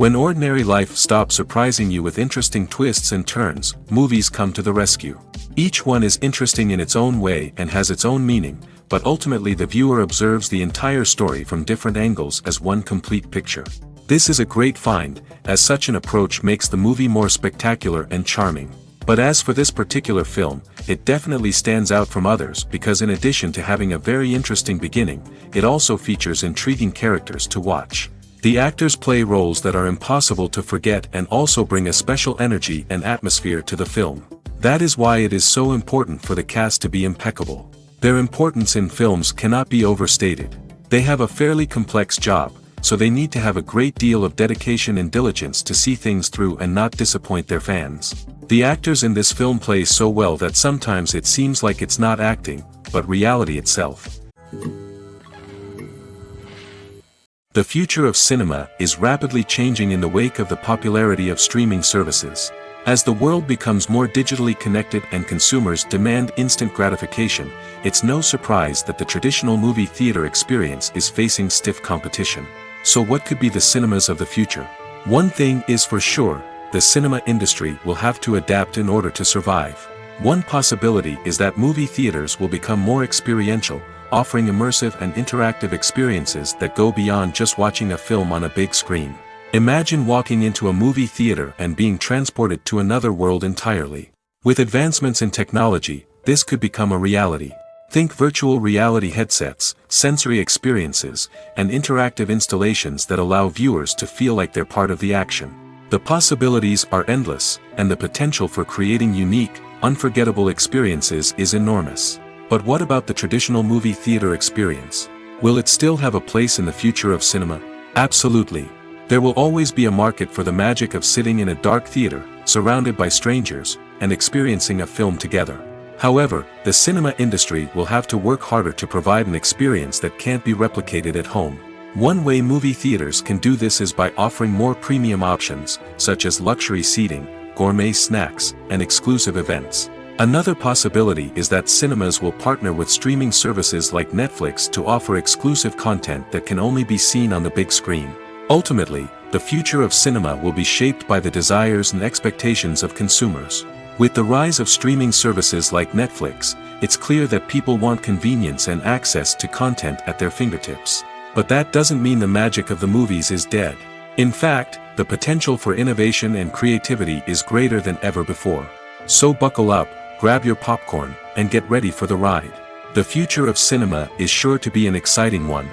When ordinary life stops surprising you with interesting twists and turns, movies come to the rescue. Each one is interesting in its own way and has its own meaning, but ultimately the viewer observes the entire story from different angles as one complete picture. This is a great find, as such an approach makes the movie more spectacular and charming. But as for this particular film, it definitely stands out from others because in addition to having a very interesting beginning, it also features intriguing characters to watch. The actors play roles that are impossible to forget and also bring a special energy and atmosphere to the film. That is why it is so important for the cast to be impeccable. Their importance in films cannot be overstated. They have a fairly complex job, so they need to have a great deal of dedication and diligence to see things through and not disappoint their fans. The actors in this film play so well that sometimes it seems like it's not acting, but reality itself. The future of cinema is rapidly changing in the wake of the popularity of streaming services. As the world becomes more digitally connected and consumers demand instant gratification, it's no surprise that the traditional movie theater experience is facing stiff competition. So what could be the cinemas of the future? One thing is for sure, the cinema industry will have to adapt in order to survive. One possibility is that movie theaters will become more experiential, offering immersive and interactive experiences that go beyond just watching a film on a big screen. Imagine walking into a movie theater and being transported to another world entirely. With advancements in technology, this could become a reality. Think virtual reality headsets, sensory experiences, and interactive installations that allow viewers to feel like they're part of the action. The possibilities are endless, and the potential for creating unique, unforgettable experiences is enormous. But what about the traditional movie theater experience? Will it still have a place in the future of cinema? Absolutely. There will always be a market for the magic of sitting in a dark theater, surrounded by strangers, and experiencing a film together. However, the cinema industry will have to work harder to provide an experience that can't be replicated at home. One way movie theaters can do this is by offering more premium options, such as luxury seating, gourmet snacks, and exclusive events. Another possibility is that cinemas will partner with streaming services like Netflix to offer exclusive content that can only be seen on the big screen. Ultimately, the future of cinema will be shaped by the desires and expectations of consumers. With the rise of streaming services like Netflix, it's clear that people want convenience and access to content at their fingertips. But that doesn't mean the magic of the movies is dead. In fact, the potential for innovation and creativity is greater than ever before. So buckle up, grab your popcorn, and get ready for the ride. The future of cinema is sure to be an exciting one.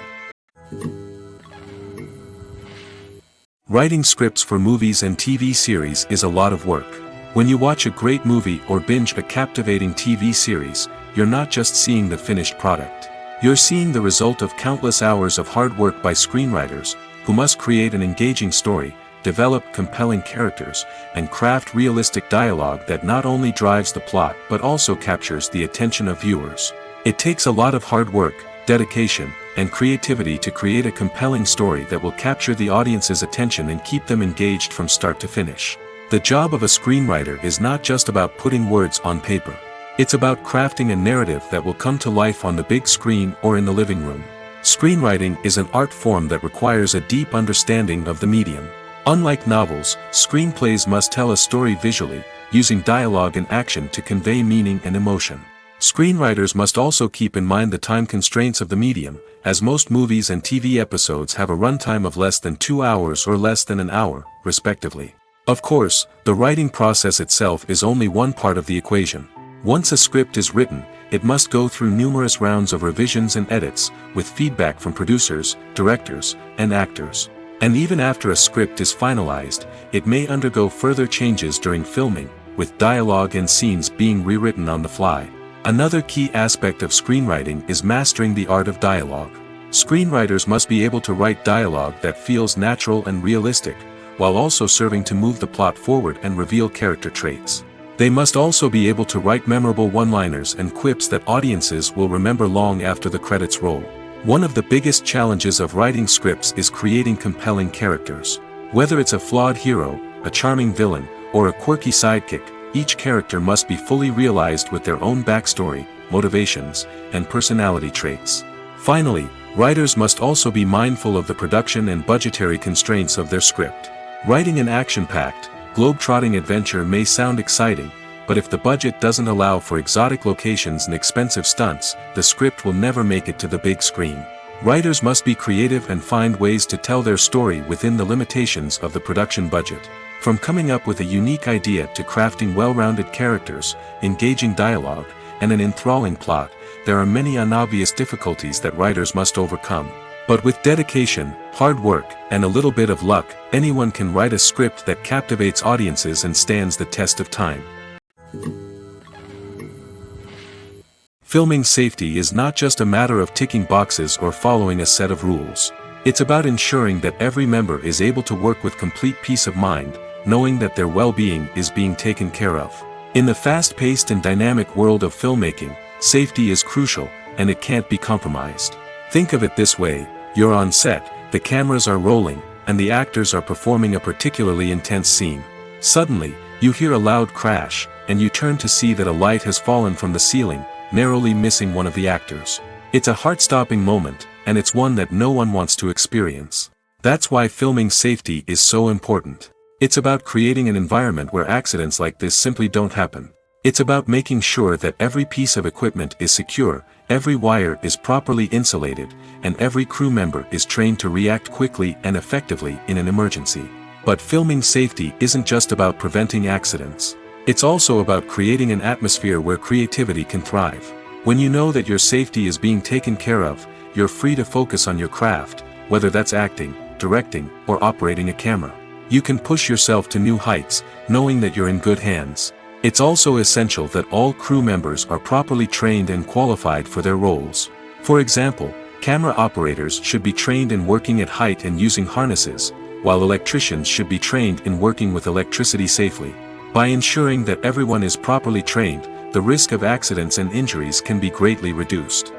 Writing scripts for movies and TV series is a lot of work. When you watch a great movie or binge a captivating TV series, you're not just seeing the finished product. You're seeing the result of countless hours of hard work by screenwriters, who must create an engaging story, develop compelling characters, and craft realistic dialogue that not only drives the plot but also captures the attention of viewers. It takes a lot of hard work, dedication, and creativity to create a compelling story that will capture the audience's attention and keep them engaged from start to finish. The job of a screenwriter is not just about putting words on paper. It's about crafting a narrative that will come to life on the big screen or in the living room. Screenwriting is an art form that requires a deep understanding of the medium. Unlike novels, screenplays must tell a story visually, using dialogue and action to convey meaning and emotion. Screenwriters must also keep in mind the time constraints of the medium, as most movies and TV episodes have a runtime of less than 2 hours or less than an hour, respectively. Of course, the writing process itself is only one part of the equation. Once a script is written, it must go through numerous rounds of revisions and edits, with feedback from producers, directors, and actors. And even after a script is finalized, it may undergo further changes during filming, with dialogue and scenes being rewritten on the fly. Another key aspect of screenwriting is mastering the art of dialogue. Screenwriters must be able to write dialogue that feels natural and realistic, while also serving to move the plot forward and reveal character traits. They must also be able to write memorable one-liners and quips that audiences will remember long after the credits roll. One of the biggest challenges of writing scripts is creating compelling characters. Whether it's a flawed hero, a charming villain, or a quirky sidekick, each character must be fully realized with their own backstory, motivations, and personality traits. Finally, writers must also be mindful of the production and budgetary constraints of their script. Writing an action-packed, globe-trotting adventure may sound exciting, but if the budget doesn't allow for exotic locations and expensive stunts, the script will never make it to the big screen. Writers must be creative and find ways to tell their story within the limitations of the production budget. From coming up with a unique idea to crafting well-rounded characters, engaging dialogue, and an enthralling plot, there are many unobvious difficulties that writers must overcome. But with dedication, hard work, and a little bit of luck, anyone can write a script that captivates audiences and stands the test of time. Filming safety is not just a matter of ticking boxes or following a set of rules. It's about ensuring that every member is able to work with complete peace of mind, knowing that their well-being is being taken care of. In the fast-paced and dynamic world of filmmaking, safety is crucial, and it can't be compromised. Think of it this way: you're on set, the cameras are rolling, and the actors are performing a particularly intense scene. Suddenly, you hear a loud crash, and you turn to see that a light has fallen from the ceiling, narrowly missing one of the actors. It's a heart-stopping moment, and it's one that no one wants to experience. That's why filming safety is so important. It's about creating an environment where accidents like this simply don't happen. It's about making sure that every piece of equipment is secure, every wire is properly insulated, and every crew member is trained to react quickly and effectively in an emergency. But filming safety isn't just about preventing accidents. It's also about creating an atmosphere where creativity can thrive. When you know that your safety is being taken care of, you're free to focus on your craft, whether that's acting, directing, or operating a camera. You can push yourself to new heights, knowing that you're in good hands. It's also essential that all crew members are properly trained and qualified for their roles. For example, camera operators should be trained in working at height and using harnesses, while electricians should be trained in working with electricity safely. By ensuring that everyone is properly trained, the risk of accidents and injuries can be greatly reduced.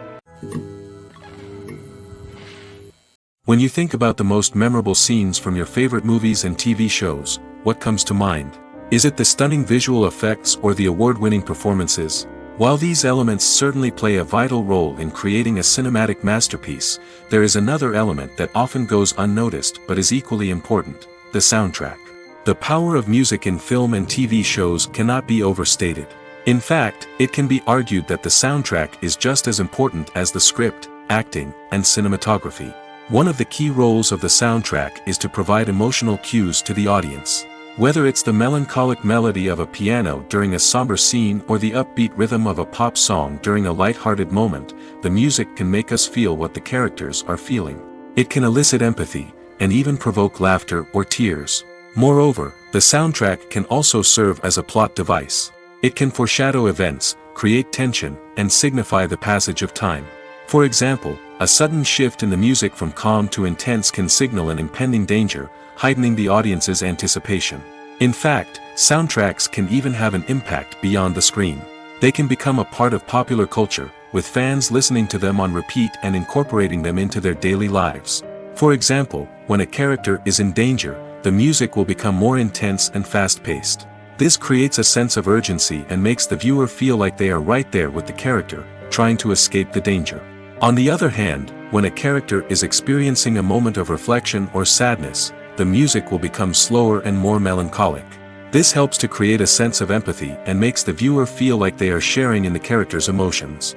When you think about the most memorable scenes from your favorite movies and TV shows, what comes to mind? Is it the stunning visual effects or the award-winning performances? While these elements certainly play a vital role in creating a cinematic masterpiece, there is another element that often goes unnoticed but is equally important: the soundtrack. The power of music in film and TV shows cannot be overstated. In fact, it can be argued that the soundtrack is just as important as the script, acting, and cinematography. One of the key roles of the soundtrack is to provide emotional cues to the audience. Whether it's the melancholic melody of a piano during a somber scene or the upbeat rhythm of a pop song during a light-hearted moment, the music can make us feel what the characters are feeling. It can elicit empathy, and even provoke laughter or tears. Moreover, the soundtrack can also serve as a plot device. It can foreshadow events, create tension, and signify the passage of time. For example, a sudden shift in the music from calm to intense can signal an impending danger, heightening the audience's anticipation. In fact, soundtracks can even have an impact beyond the screen. They can become a part of popular culture, with fans listening to them on repeat and incorporating them into their daily lives. For example, when a character is in danger, the music will become more intense and fast-paced. This creates a sense of urgency and makes the viewer feel like they are right there with the character, trying to escape the danger. On the other hand, when a character is experiencing a moment of reflection or sadness, the music will become slower and more melancholic. This helps to create a sense of empathy and makes the viewer feel like they are sharing in the character's emotions.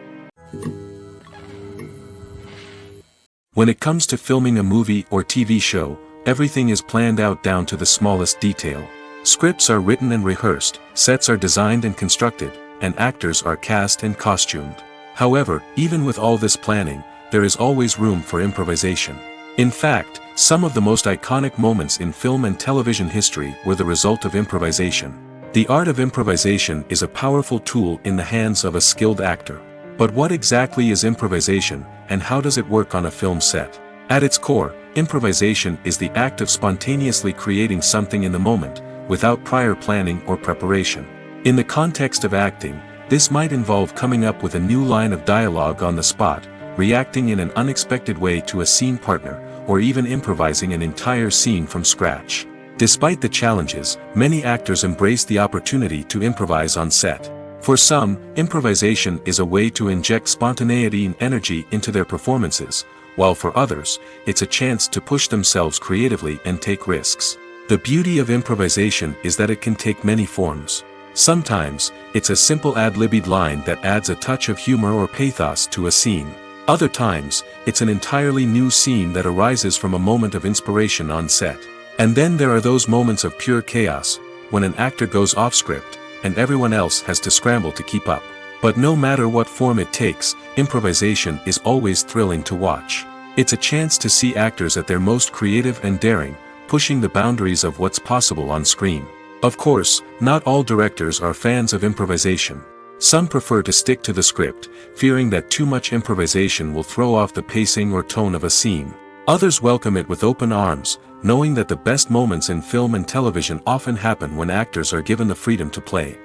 When it comes to filming a movie or TV show, everything is planned out down to the smallest detail. Scripts are written and rehearsed, sets are designed and constructed, and actors are cast and costumed. However, even with all this planning, there is always room for improvisation. In fact, some of the most iconic moments in film and television history were the result of improvisation. The art of improvisation is a powerful tool in the hands of a skilled actor. But what exactly is improvisation, and how does it work on a film set? At its core, improvisation is the act of spontaneously creating something in the moment, without prior planning or preparation. In the context of acting, this might involve coming up with a new line of dialogue on the spot, reacting in an unexpected way to a scene partner, or even improvising an entire scene from scratch. Despite the challenges, many actors embrace the opportunity to improvise on set. For some, improvisation is a way to inject spontaneity and energy into their performances, while for others, it's a chance to push themselves creatively and take risks. The The beauty of improvisation is that it can take many forms. Sometimes, it's a simple ad-libbed line that adds a touch of humor or pathos to a scene. Other times, it's an entirely new scene that arises from a moment of inspiration on set. And then there are those moments of pure chaos, when an actor goes off script, and everyone else has to scramble to keep up. But no matter what form it takes, improvisation is always thrilling to watch. It's a chance to see actors at their most creative and daring, pushing the boundaries of what's possible on screen. Of course, not all directors are fans of improvisation. Some prefer to stick to the script, fearing that too much improvisation will throw off the pacing or tone of a scene. Others welcome it with open arms, knowing that the best moments in film and television often happen when actors are given the freedom to play.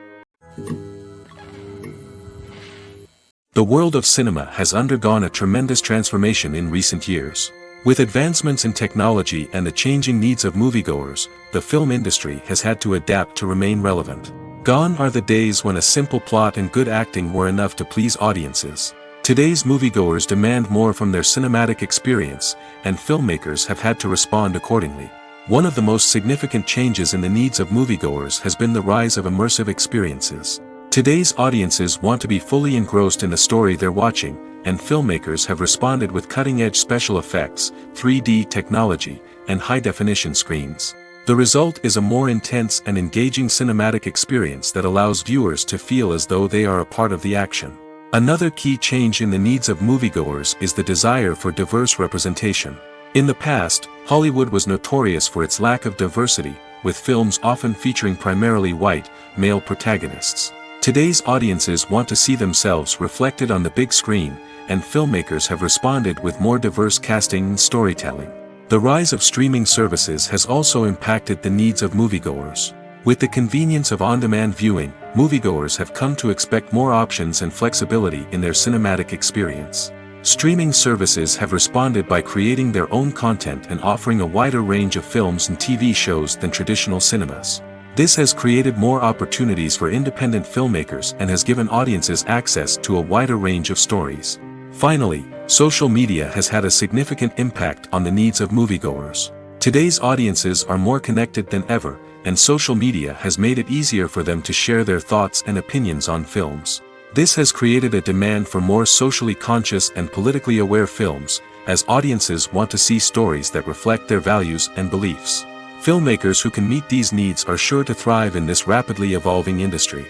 The world of cinema has undergone a tremendous transformation in recent years. With advancements in technology and the changing needs of moviegoers, the film industry has had to adapt to remain relevant. Gone are the days when a simple plot and good acting were enough to please audiences. Today's moviegoers demand more from their cinematic experience, and filmmakers have had to respond accordingly. One of the most significant changes in the needs of moviegoers has been the rise of immersive experiences. Today's audiences want to be fully engrossed in the story they're watching, and filmmakers have responded with cutting-edge special effects, 3D technology, and high-definition screens. The result is a more intense and engaging cinematic experience that allows viewers to feel as though they are a part of the action. Another key change in the needs of moviegoers is the desire for diverse representation. In the past, Hollywood was notorious for its lack of diversity, with films often featuring primarily white, male protagonists. Today's audiences want to see themselves reflected on the big screen, and filmmakers have responded with more diverse casting and storytelling. The rise of streaming services has also impacted the needs of moviegoers. With the convenience of on-demand viewing, moviegoers have come to expect more options and flexibility in their cinematic experience. Streaming services have responded by creating their own content and offering a wider range of films and TV shows than traditional cinemas. This has created more opportunities for independent filmmakers and has given audiences access to a wider range of stories. Finally, social media has had a significant impact on the needs of moviegoers. Today's audiences are more connected than ever, and social media has made it easier for them to share their thoughts and opinions on films. This has created a demand for more socially conscious and politically aware films, as audiences want to see stories that reflect their values and beliefs. Filmmakers who can meet these needs are sure to thrive in this rapidly evolving industry.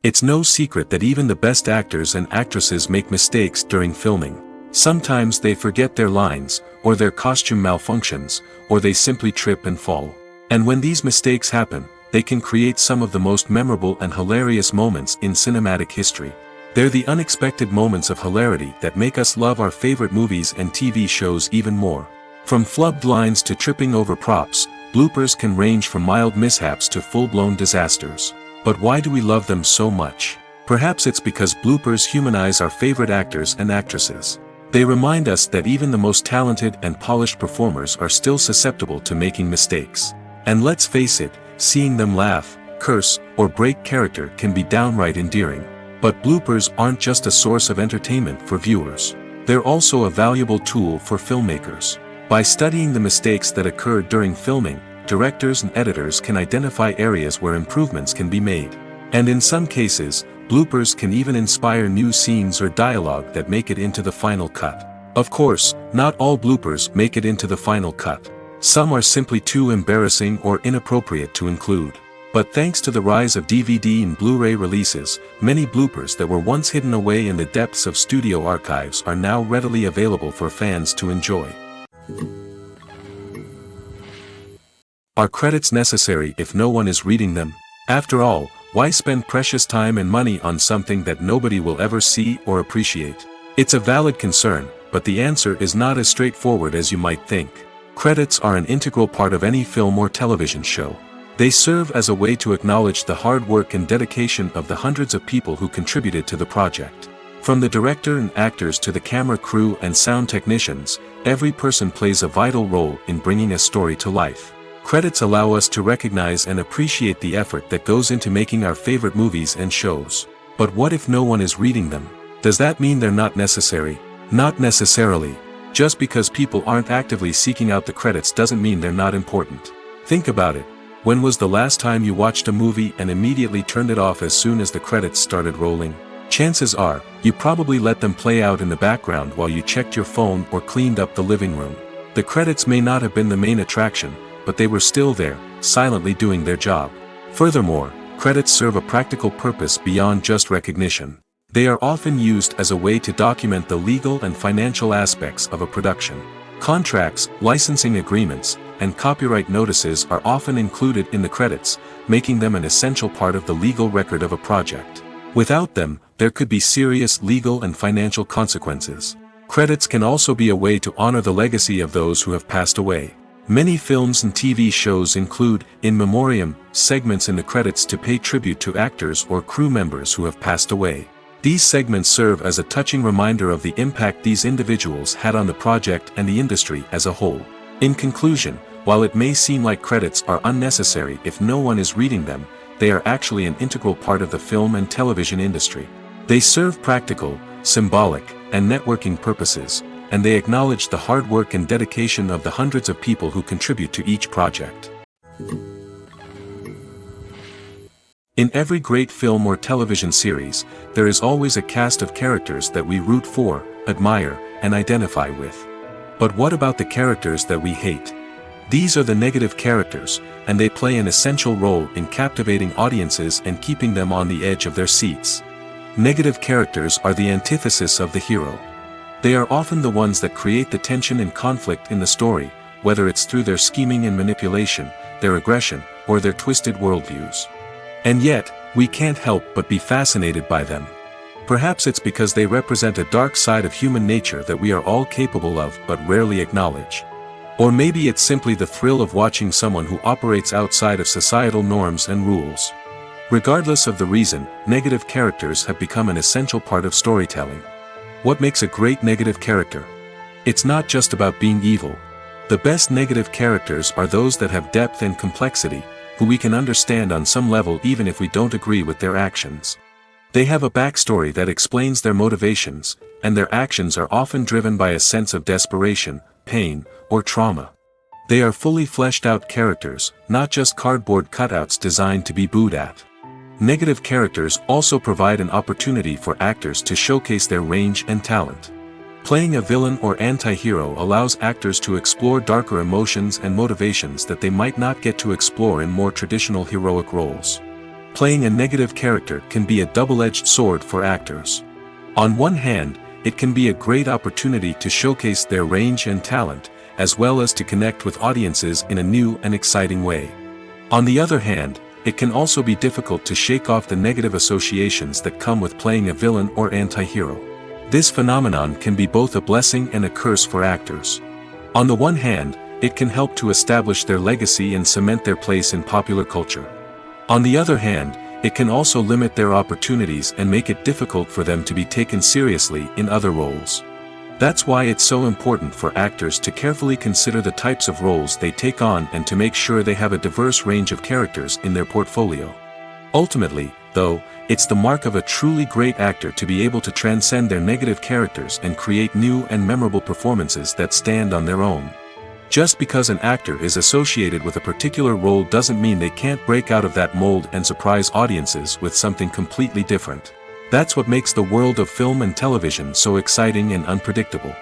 It's no secret that even the best actors and actresses make mistakes during filming. Sometimes they forget their lines, or their costume malfunctions, or they simply trip and fall. And when these mistakes happen, they can create some of the most memorable and hilarious moments in cinematic history. They're the unexpected moments of hilarity that make us love our favorite movies and TV shows even more. From flubbed lines to tripping over props, bloopers can range from mild mishaps to full-blown disasters. But why do we love them so much? Perhaps it's because bloopers humanize our favorite actors and actresses. They remind us that even the most talented and polished performers are still susceptible to making mistakes. And let's face it, seeing them laugh, curse, or break character can be downright endearing. But bloopers aren't just a source of entertainment for viewers. They're also a valuable tool for filmmakers. By studying the mistakes that occurred during filming, directors and editors can identify areas where improvements can be made. And in some cases, bloopers can even inspire new scenes or dialogue that make it into the final cut. Of course, not all bloopers make it into the final cut. Some are simply too embarrassing or inappropriate to include. But thanks to the rise of DVD and Blu-ray releases, many bloopers that were once hidden away in the depths of studio archives are now readily available for fans to enjoy. Are credits necessary if no one is reading them? After all, why spend precious time and money on something that nobody will ever see or appreciate? It's a valid concern, but the answer is not as straightforward as you might think. Credits are an integral part of any film or television show. They serve as a way to acknowledge the hard work and dedication of the hundreds of people who contributed to the project. From the director and actors to the camera crew and sound technicians, every person plays a vital role in bringing a story to life. Credits allow us to recognize and appreciate the effort that goes into making our favorite movies and shows. But what if no one is reading them? Does that mean they're not necessary? Not necessarily. Just because people aren't actively seeking out the credits doesn't mean they're not important. Think about it. When was the last time you watched a movie and immediately turned it off as soon as the credits started rolling? Chances are, you probably let them play out in the background while you checked your phone or cleaned up the living room. The credits may not have been the main attraction, but they were still there, silently doing their job. Furthermore, credits serve a practical purpose beyond just recognition. They are often used as a way to document the legal and financial aspects of a production. Contracts, licensing agreements, and copyright notices are often included in the credits, making them an essential part of the legal record of a project. Without them, there could be serious legal and financial consequences. Credits can also be a way to honor the legacy of those who have passed away. Many films and TV shows include, in memoriam, segments in the credits to pay tribute to actors or crew members who have passed away. These segments serve as a touching reminder of the impact these individuals had on the project and the industry as a whole. In conclusion, while it may seem like credits are unnecessary if no one is reading them, they are actually an integral part of the film and television industry. They serve practical, symbolic, and networking purposes, and they acknowledge the hard work and dedication of the hundreds of people who contribute to each project. In every great film or television series, there is always a cast of characters that we root for, admire, and identify with. But what about the characters that we hate? These are the negative characters, and they play an essential role in captivating audiences and keeping them on the edge of their seats. Negative characters are the antithesis of the hero. They are often the ones that create the tension and conflict in the story, whether it's through their scheming and manipulation, their aggression, or their twisted worldviews. And yet, we can't help but be fascinated by them. Perhaps it's because they represent a dark side of human nature that we are all capable of but rarely acknowledge. Or maybe it's simply the thrill of watching someone who operates outside of societal norms and rules. Regardless of the reason, negative characters have become an essential part of storytelling. What makes a great negative character? It's not just about being evil. The best negative characters are those that have depth and complexity, who we can understand on some level even if we don't agree with their actions. They have a backstory that explains their motivations, and their actions are often driven by a sense of desperation, pain, or trauma. They are fully fleshed out characters, not just cardboard cutouts designed to be booed at. Negative characters also provide an opportunity for actors to showcase their range and talent. Playing a villain or anti-hero allows actors to explore darker emotions and motivations that they might not get to explore in more traditional heroic roles. Playing a negative character can be a double-edged sword for actors. On one hand, it can be a great opportunity to showcase their range and talent, as well as to connect with audiences in a new and exciting way. On the other hand, it can also be difficult to shake off the negative associations that come with playing a villain or anti-hero. This phenomenon can be both a blessing and a curse for actors. On the one hand, it can help to establish their legacy and cement their place in popular culture. On the other hand, it can also limit their opportunities and make it difficult for them to be taken seriously in other roles. That's why it's so important for actors to carefully consider the types of roles they take on and to make sure they have a diverse range of characters in their portfolio. Ultimately, though, it's the mark of a truly great actor to be able to transcend their negative characters and create new and memorable performances that stand on their own. Just because an actor is associated with a particular role doesn't mean they can't break out of that mold and surprise audiences with something completely different. That's what makes the world of film and television so exciting and unpredictable.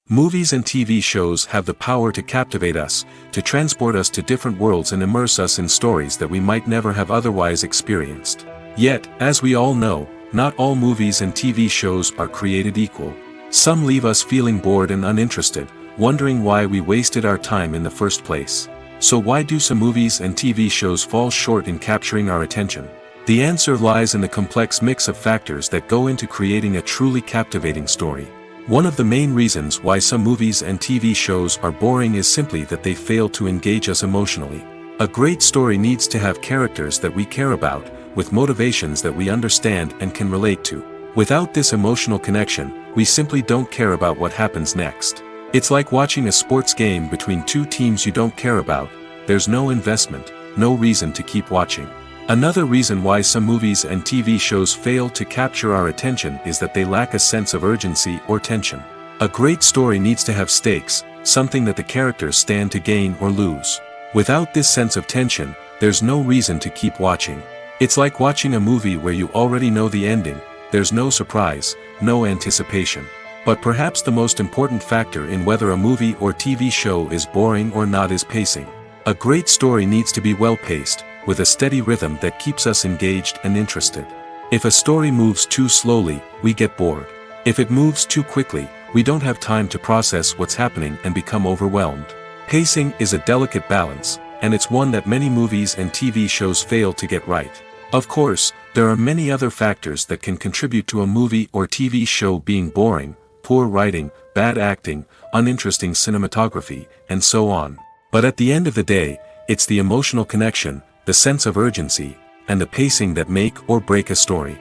Movies and TV shows have the power to captivate us, to transport us to different worlds and immerse us in stories that we might never have otherwise experienced. Yet, as we all know, not all movies and TV shows are created equal. Some leave us feeling bored and uninterested, wondering why we wasted our time in the first place. So why do some movies and TV shows fall short in capturing our attention? The answer lies in the complex mix of factors that go into creating a truly captivating story. One of the main reasons why some movies and TV shows are boring is simply that they fail to engage us emotionally. A great story needs to have characters that we care about, with motivations that we understand and can relate to. Without this emotional connection, we simply don't care about what happens next. It's like watching a sports game between two teams you don't care about. There's no investment, no reason to keep watching. Another reason why some movies and TV shows fail to capture our attention is that they lack a sense of urgency or tension. A great story needs to have stakes, something that the characters stand to gain or lose. Without this sense of tension, there's no reason to keep watching. It's like watching a movie where you already know the ending, there's no surprise, no anticipation. But perhaps the most important factor in whether a movie or TV show is boring or not is pacing. A great story needs to be well-paced, with a steady rhythm that keeps us engaged and interested. If a story moves too slowly, we get bored. If it moves too quickly, we don't have time to process what's happening and become overwhelmed. Pacing is a delicate balance, and it's one that many movies and TV shows fail to get right. Of course, there are many other factors that can contribute to a movie or TV show being boring: poor writing, bad acting, uninteresting cinematography, and so on. But at the end of the day, it's the emotional connection, the sense of urgency, and the pacing that make or break a story.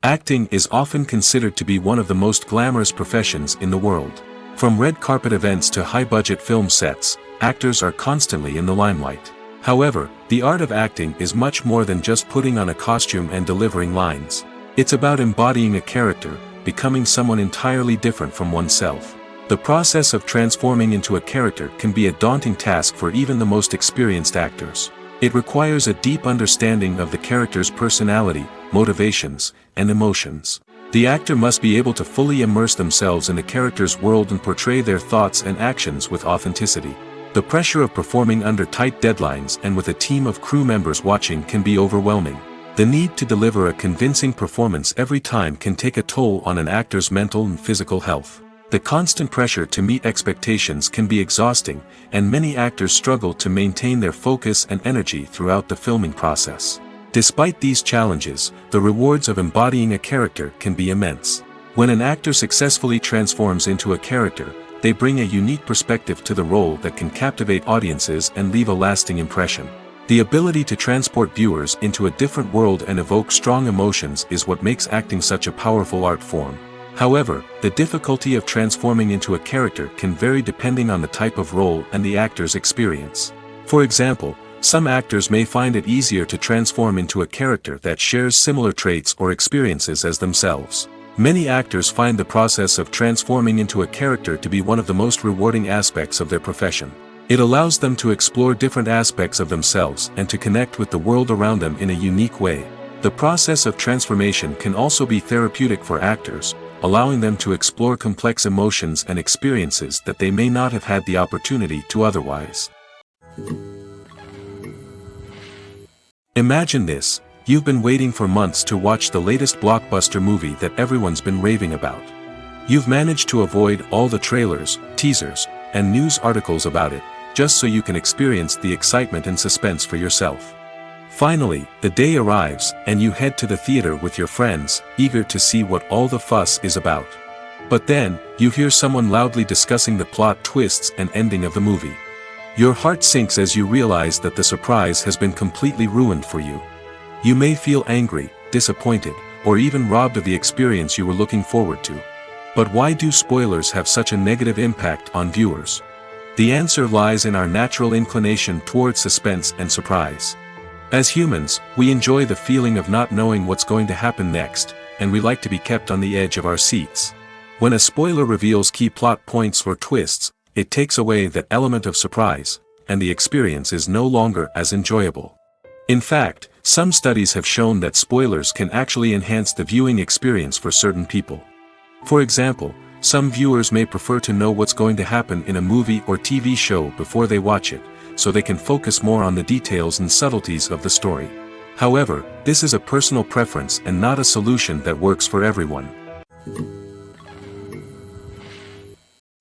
Acting is often considered to be one of the most glamorous professions in the world. From red carpet events to high-budget film sets, actors are constantly in the limelight. However, the art of acting is much more than just putting on a costume and delivering lines. It's about embodying a character, becoming someone entirely different from oneself. The process of transforming into a character can be a daunting task for even the most experienced actors. It requires a deep understanding of the character's personality, motivations, and emotions. The actor must be able to fully immerse themselves in the character's world and portray their thoughts and actions with authenticity. The pressure of performing under tight deadlines and with a team of crew members watching can be overwhelming. The need to deliver a convincing performance every time can take a toll on an actor's mental and physical health. The constant pressure to meet expectations can be exhausting, and many actors struggle to maintain their focus and energy throughout the filming process. Despite these challenges, the rewards of embodying a character can be immense. When an actor successfully transforms into a character, they bring a unique perspective to the role that can captivate audiences and leave a lasting impression. The ability to transport viewers into a different world and evoke strong emotions is what makes acting such a powerful art form. However, the difficulty of transforming into a character can vary depending on the type of role and the actor's experience. For example, some actors may find it easier to transform into a character that shares similar traits or experiences as themselves. Many actors find the process of transforming into a character to be one of the most rewarding aspects of their profession. It allows them to explore different aspects of themselves and to connect with the world around them in a unique way. The process of transformation can also be therapeutic for actors, allowing them to explore complex emotions and experiences that they may not have had the opportunity to otherwise. Imagine this: you've been waiting for months to watch the latest blockbuster movie that everyone's been raving about. You've managed to avoid all the trailers, teasers, and news articles about it, just so you can experience the excitement and suspense for yourself. Finally, the day arrives, and you head to the theater with your friends, eager to see what all the fuss is about. But then, you hear someone loudly discussing the plot twists and ending of the movie. Your heart sinks as you realize that the surprise has been completely ruined for you. You may feel angry, disappointed, or even robbed of the experience you were looking forward to. But why do spoilers have such a negative impact on viewers? The answer lies in our natural inclination towards suspense and surprise. As humans, we enjoy the feeling of not knowing what's going to happen next, and we like to be kept on the edge of our seats. When a spoiler reveals key plot points or twists, it takes away that element of surprise, and the experience is no longer as enjoyable. In fact, some studies have shown that spoilers can actually enhance the viewing experience for certain people. For example, some viewers may prefer to know what's going to happen in a movie or TV show before they watch it, so they can focus more on the details and subtleties of the story. However, this is a personal preference and not a solution that works for everyone.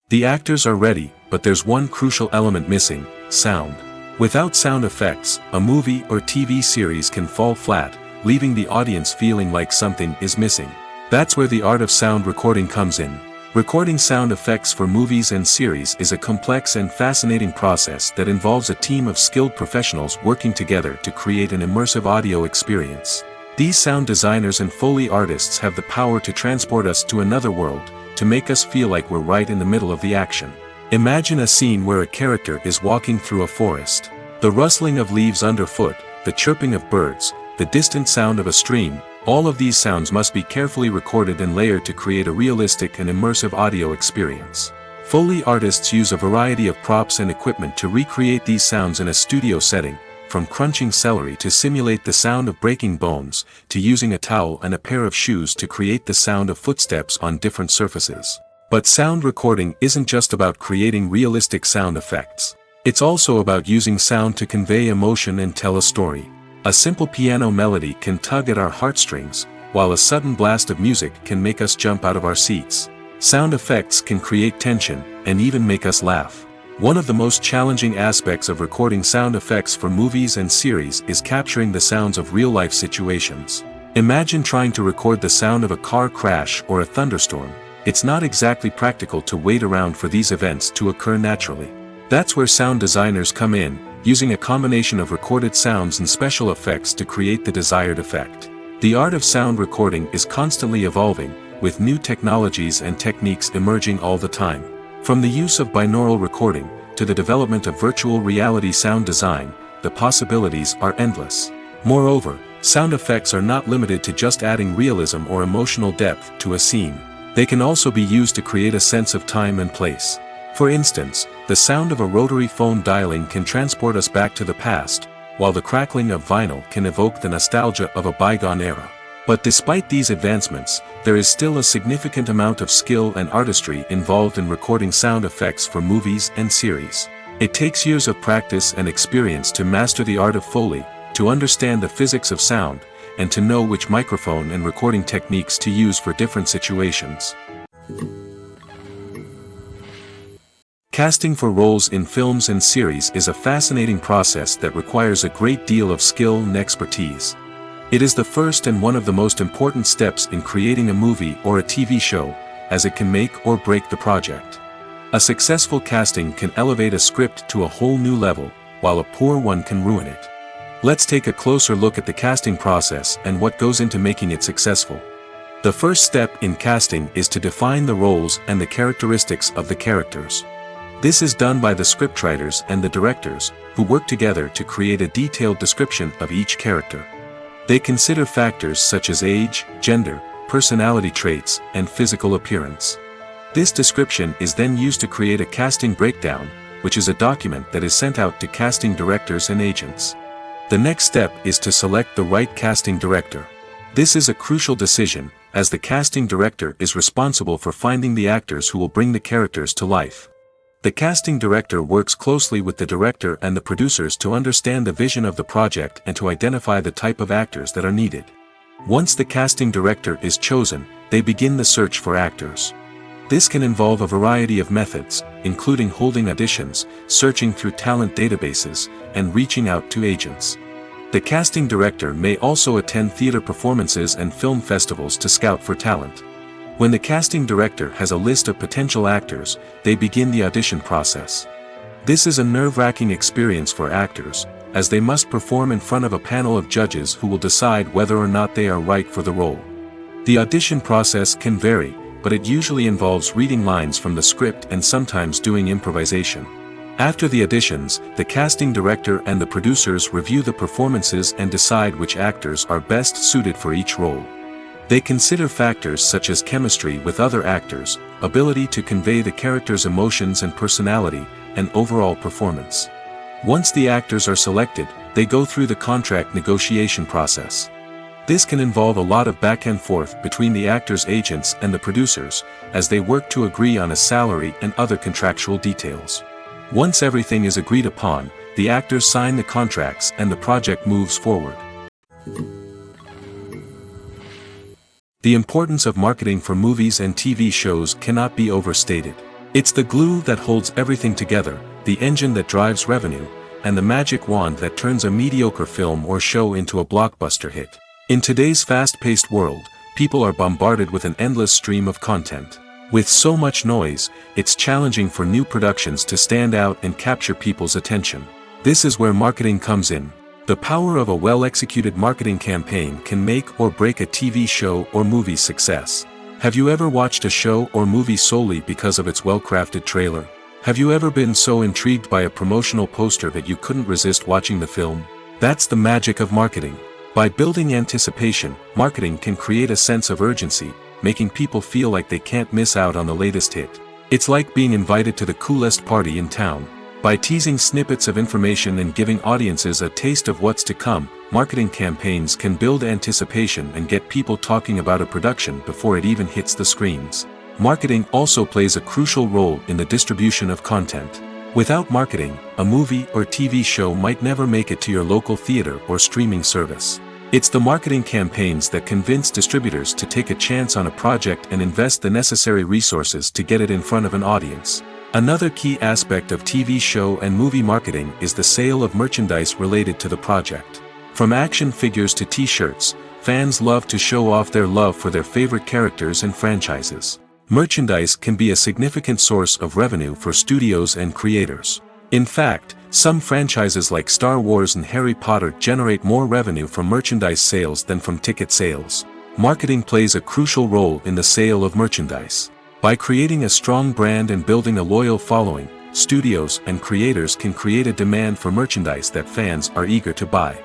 The actors are ready, but there's one crucial element missing: sound. Without sound effects, a movie or TV series can fall flat, leaving the audience feeling like something is missing. That's where the art of sound recording comes in. Recording sound effects for movies and series is a complex and fascinating process that involves a team of skilled professionals working together to create an immersive audio experience. These sound designers and Foley artists have the power to transport us to another world, to make us feel like we're right in the middle of the action. Imagine a scene where a character is walking through a forest. The rustling of leaves underfoot, the chirping of birds, the distant sound of a stream, all of these sounds must be carefully recorded and layered to create a realistic and immersive audio experience. Foley artists use a variety of props and equipment to recreate these sounds in a studio setting, from crunching celery to simulate the sound of breaking bones, to using a towel and a pair of shoes to create the sound of footsteps on different surfaces. But sound recording isn't just about creating realistic sound effects. It's also about using sound to convey emotion and tell a story. A simple piano melody can tug at our heartstrings, while a sudden blast of music can make us jump out of our seats. Sound effects can create tension, and even make us laugh. One of the most challenging aspects of recording sound effects for movies and series is capturing the sounds of real-life situations. Imagine trying to record the sound of a car crash or a thunderstorm. It's not exactly practical to wait around for these events to occur naturally. That's where sound designers come in, using a combination of recorded sounds and special effects to create the desired effect. The art of sound recording is constantly evolving, with new technologies and techniques emerging all the time. From the use of binaural recording, to the development of virtual reality sound design, the possibilities are endless. Moreover, sound effects are not limited to just adding realism or emotional depth to a scene. They can also be used to create a sense of time and place. For instance, the sound of a rotary phone dialing can transport us back to the past, while the crackling of vinyl can evoke the nostalgia of a bygone era. But despite these advancements, there is still a significant amount of skill and artistry involved in recording sound effects for movies and series. It takes years of practice and experience to master the art of Foley, to understand the physics of sound, and to know which microphone and recording techniques to use for different situations. Casting for roles in films and series is a fascinating process that requires a great deal of skill and expertise. It is the first and one of the most important steps in creating a movie or a TV show, as it can make or break the project. A successful casting can elevate a script to a whole new level, while a poor one can ruin it. Let's take a closer look at the casting process and what goes into making it successful. The first step in casting is to define the roles and the characteristics of the characters. This is done by the scriptwriters and the directors, who work together to create a detailed description of each character. They consider factors such as age, gender, personality traits, and physical appearance. This description is then used to create a casting breakdown, which is a document that is sent out to casting directors and agents. The next step is to select the right casting director. This is a crucial decision, as the casting director is responsible for finding the actors who will bring the characters to life. The casting director works closely with the director and the producers to understand the vision of the project and to identify the type of actors that are needed. Once the casting director is chosen, they begin the search for actors. This can involve a variety of methods, including holding auditions, searching through talent databases, and reaching out to agents. The casting director may also attend theater performances and film festivals to scout for talent. When the casting director has a list of potential actors, they begin the audition process. This is a nerve-wracking experience for actors, as they must perform in front of a panel of judges who will decide whether or not they are right for the role. The audition process can vary, but it usually involves reading lines from the script and sometimes doing improvisation. After the auditions, the casting director and the producers review the performances and decide which actors are best suited for each role. They consider factors such as chemistry with other actors, ability to convey the character's emotions and personality, and overall performance. Once the actors are selected, they go through the contract negotiation process. This can involve a lot of back and forth between the actors' agents and the producers, as they work to agree on a salary and other contractual details. Once everything is agreed upon, the actors sign the contracts and the project moves forward. The importance of marketing for movies and TV shows cannot be overstated. It's the glue that holds everything together, the engine that drives revenue, and the magic wand that turns a mediocre film or show into a blockbuster hit. In today's fast-paced world, people are bombarded with an endless stream of content. With so much noise, it's challenging for new productions to stand out and capture people's attention. This is where marketing comes in. The power of a well-executed marketing campaign can make or break a TV show or movie's success. Have you ever watched a show or movie solely because of its well-crafted trailer? Have you ever been so intrigued by a promotional poster that you couldn't resist watching the film? That's the magic of marketing. By building anticipation, marketing can create a sense of urgency, making people feel like they can't miss out on the latest hit. It's like being invited to the coolest party in town. By teasing snippets of information and giving audiences a taste of what's to come, marketing campaigns can build anticipation and get people talking about a production before it even hits the screens. Marketing also plays a crucial role in the distribution of content. Without marketing, a movie or TV show might never make it to your local theater or streaming service. It's the marketing campaigns that convince distributors to take a chance on a project and invest the necessary resources to get it in front of an audience. Another key aspect of TV show and movie marketing is the sale of merchandise related to the project. From action figures to t-shirts, fans love to show off their love for their favorite characters and franchises. Merchandise can be a significant source of revenue for studios and creators. In fact, some franchises like Star Wars and Harry Potter generate more revenue from merchandise sales than from ticket sales. Marketing plays a crucial role in the sale of merchandise. By creating a strong brand and building a loyal following, studios and creators can create a demand for merchandise that fans are eager to buy.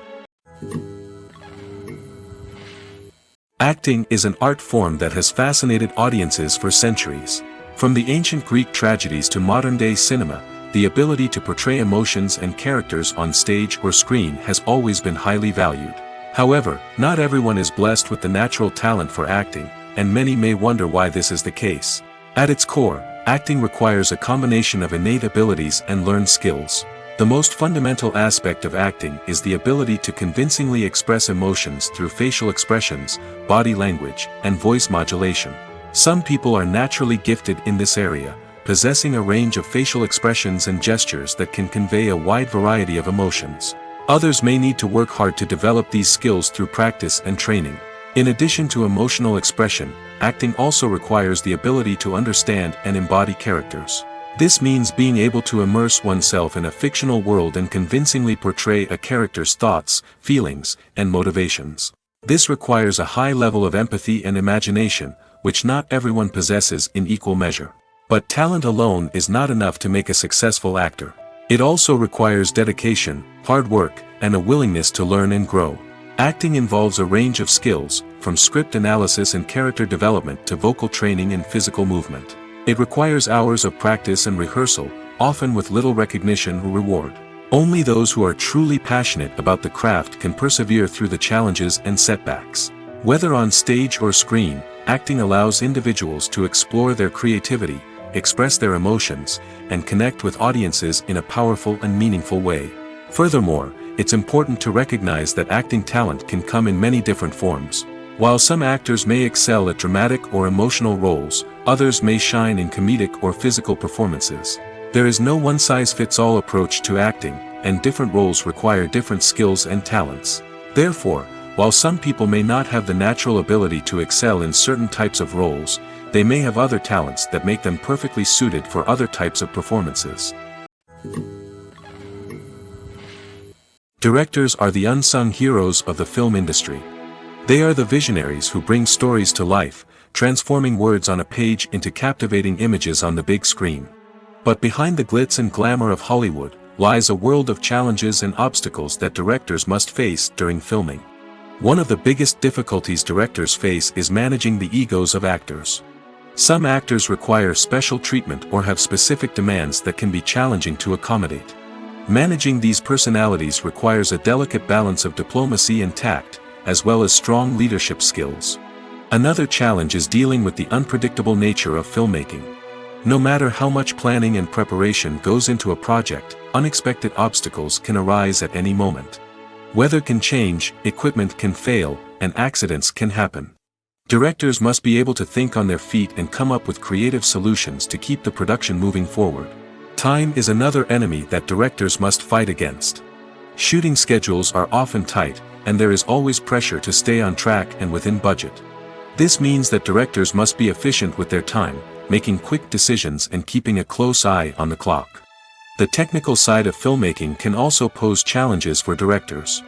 Acting is an art form that has fascinated audiences for centuries. From the ancient Greek tragedies to modern-day cinema, the ability to portray emotions and characters on stage or screen has always been highly valued. However, not everyone is blessed with the natural talent for acting, and many may wonder why this is the case. At its core, acting requires a combination of innate abilities and learned skills. The most fundamental aspect of acting is the ability to convincingly express emotions through facial expressions, body language, and voice modulation. Some people are naturally gifted in this area, possessing a range of facial expressions and gestures that can convey a wide variety of emotions. Others may need to work hard to develop these skills through practice and training. In addition to emotional expression, acting also requires the ability to understand and embody characters. This means being able to immerse oneself in a fictional world and convincingly portray a character's thoughts, feelings, and motivations. This requires a high level of empathy and imagination, which not everyone possesses in equal measure. But talent alone is not enough to make a successful actor. It also requires dedication, hard work, and a willingness to learn and grow. Acting involves a range of skills, from script analysis and character development to vocal training and physical movement. It requires hours of practice and rehearsal, often with little recognition or reward. Only those who are truly passionate about the craft can persevere through the challenges and setbacks. Whether on stage or screen, acting allows individuals to explore their creativity, express their emotions, and connect with audiences in a powerful and meaningful way. Furthermore, it's important to recognize that acting talent can come in many different forms. While some actors may excel at dramatic or emotional roles, others may shine in comedic or physical performances. There is no one-size-fits-all approach to acting, and different roles require different skills and talents. Therefore, while some people may not have the natural ability to excel in certain types of roles, they may have other talents that make them perfectly suited for other types of performances. Directors are the unsung heroes of the film industry. They are the visionaries who bring stories to life, transforming words on a page into captivating images on the big screen. But behind the glitz and glamour of Hollywood, lies a world of challenges and obstacles that directors must face during filming. One of the biggest difficulties directors face is managing the egos of actors. Some actors require special treatment or have specific demands that can be challenging to accommodate. Managing these personalities requires a delicate balance of diplomacy and tact, as well as strong leadership skills. Another challenge is dealing with the unpredictable nature of filmmaking. No matter how much planning and preparation goes into a project, unexpected obstacles can arise at any moment. Weather can change, equipment can fail, and accidents can happen. Directors must be able to think on their feet and come up with creative solutions to keep the production moving forward. Time is another enemy that directors must fight against. Shooting schedules are often tight, and there is always pressure to stay on track and within budget. This means that directors must be efficient with their time, making quick decisions and keeping a close eye on the clock. The technical side of filmmaking can also pose challenges for directors.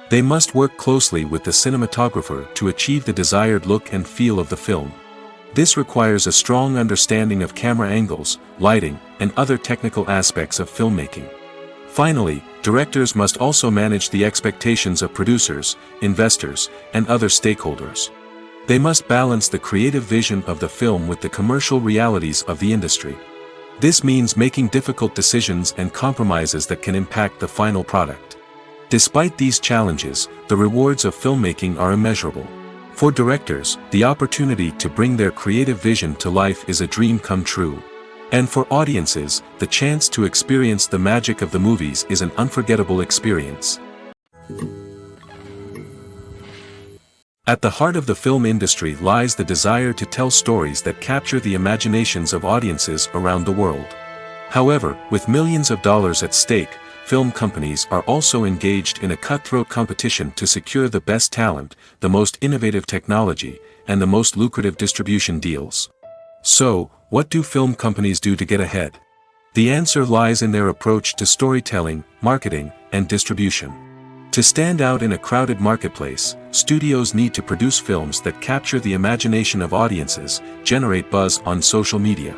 They must work closely with the cinematographer to achieve the desired look and feel of the film. This requires a strong understanding of camera angles, lighting, and other technical aspects of filmmaking. Finally, directors must also manage the expectations of producers, investors, and other stakeholders. They must balance the creative vision of the film with the commercial realities of the industry. This means making difficult decisions and compromises that can impact the final product. Despite these challenges, the rewards of filmmaking are immeasurable. For directors, the opportunity to bring their creative vision to life is a dream come true. And for audiences, the chance to experience the magic of the movies is an unforgettable experience. At the heart of the film industry lies the desire to tell stories that capture the imaginations of audiences around the world. However, with millions of dollars at stake, film companies are also engaged in a cutthroat competition to secure the best talent, the most innovative technology, and the most lucrative distribution deals. So, what do film companies do to get ahead? The answer lies in their approach to storytelling, marketing, and distribution. To stand out in a crowded marketplace, studios need to produce films that capture the imagination of audiences, generate buzz on social media.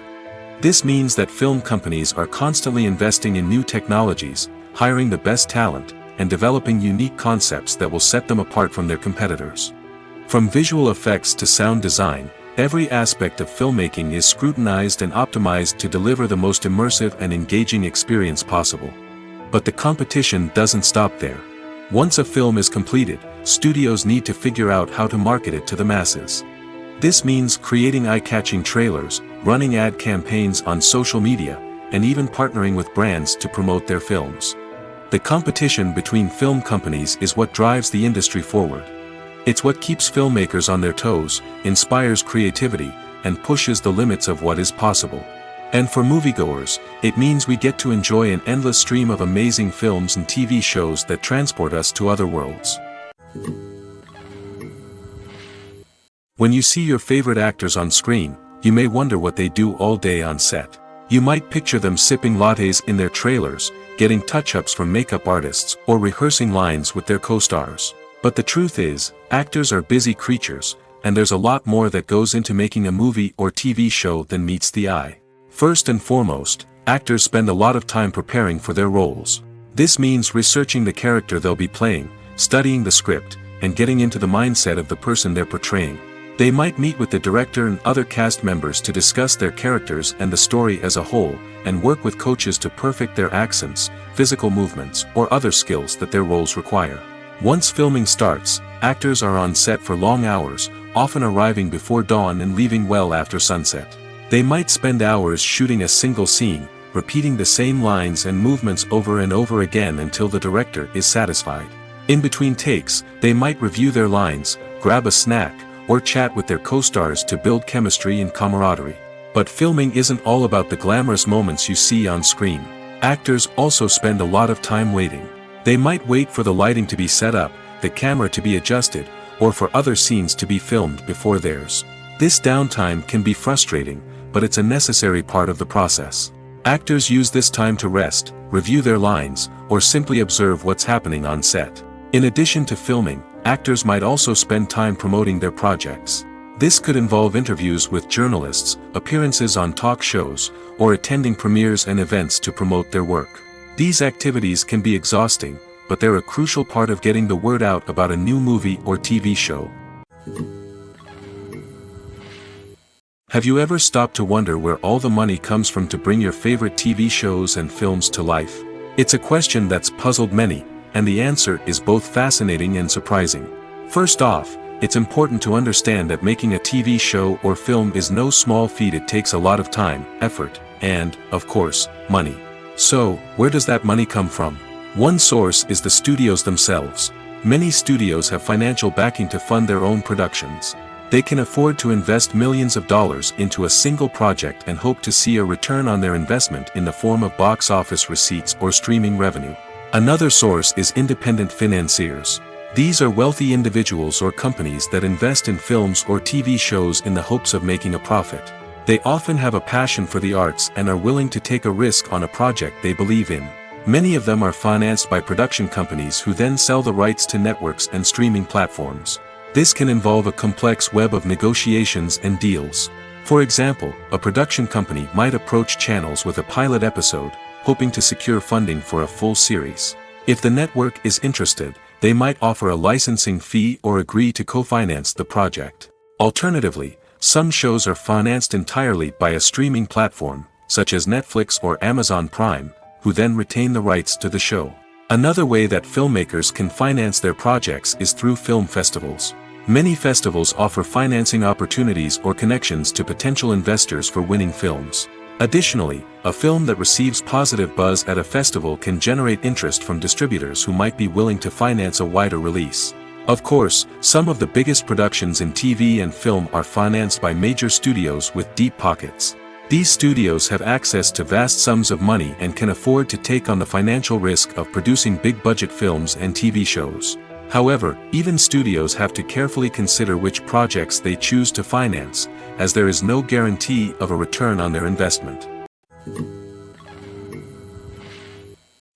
This means that film companies are constantly investing in new technologies, hiring the best talent, and developing unique concepts that will set them apart from their competitors. From visual effects to sound design, every aspect of filmmaking is scrutinized and optimized to deliver the most immersive and engaging experience possible. But the competition doesn't stop there. Once a film is completed, studios need to figure out how to market it to the masses. This means creating eye-catching trailers, running ad campaigns on social media, and even partnering with brands to promote their films. The competition between film companies is what drives the industry forward. It's what keeps filmmakers on their toes, inspires creativity, and pushes the limits of what is possible. And for moviegoers, it means we get to enjoy an endless stream of amazing films and TV shows that transport us to other worlds. When you see your favorite actors on screen, you may wonder what they do all day on set. You might picture them sipping lattes in their trailers, getting touch-ups from makeup artists, or rehearsing lines with their co-stars. But the truth is, actors are busy creatures, and there's a lot more that goes into making a movie or TV show than meets the eye. First and foremost, actors spend a lot of time preparing for their roles. This means researching the character they'll be playing, studying the script, and getting into the mindset of the person they're portraying. They might meet with the director and other cast members to discuss their characters and the story as a whole, and work with coaches to perfect their accents, physical movements, or other skills that their roles require. Once filming starts, actors are on set for long hours, often arriving before dawn and leaving well after sunset. They might spend hours shooting a single scene, repeating the same lines and movements over and over again until the director is satisfied. In between takes, they might review their lines, grab a snack, or chat with their co-stars to build chemistry and camaraderie. But filming isn't all about the glamorous moments you see on screen. Actors also spend a lot of time waiting. They might wait for the lighting to be set up, the camera to be adjusted, or for other scenes to be filmed before theirs. This downtime can be frustrating, but it's a necessary part of the process. Actors use this time to rest, review their lines, or simply observe what's happening on set. In addition to filming, actors might also spend time promoting their projects. This could involve interviews with journalists, appearances on talk shows, or attending premieres and events to promote their work. These activities can be exhausting, but they're a crucial part of getting the word out about a new movie or TV show. Have you ever stopped to wonder where all the money comes from to bring your favorite TV shows and films to life? It's a question that's puzzled many, and the answer is both fascinating and surprising. First off, it's important to understand that making a TV show or film is no small feat. It takes a lot of time, effort, and, of course, money. So, where does that money come from? One source is the studios themselves. Many studios have financial backing to fund their own productions. They can afford to invest millions of dollars into a single project and hope to see a return on their investment in the form of box office receipts or streaming revenue. Another source is independent financiers. These are wealthy individuals or companies that invest in films or TV shows in the hopes of making a profit. They often have a passion for the arts and are willing to take a risk on a project they believe in. Many of them are financed by production companies who then sell the rights to networks and streaming platforms. This can involve a complex web of negotiations and deals. For example, a production company might approach channels with a pilot episode, hoping to secure funding for a full series. If the network is interested, they might offer a licensing fee or agree to co-finance the project. Alternatively, some shows are financed entirely by a streaming platform, such as Netflix or Amazon Prime, who then retain the rights to the show. Another way that filmmakers can finance their projects is through film festivals. Many festivals offer financing opportunities or connections to potential investors for winning films. Additionally, a film that receives positive buzz at a festival can generate interest from distributors who might be willing to finance a wider release. Of course, some of the biggest productions in TV and film are financed by major studios with deep pockets. These studios have access to vast sums of money and can afford to take on the financial risk of producing big-budget films and TV shows. However, even studios have to carefully consider which projects they choose to finance, as there is no guarantee of a return on their investment.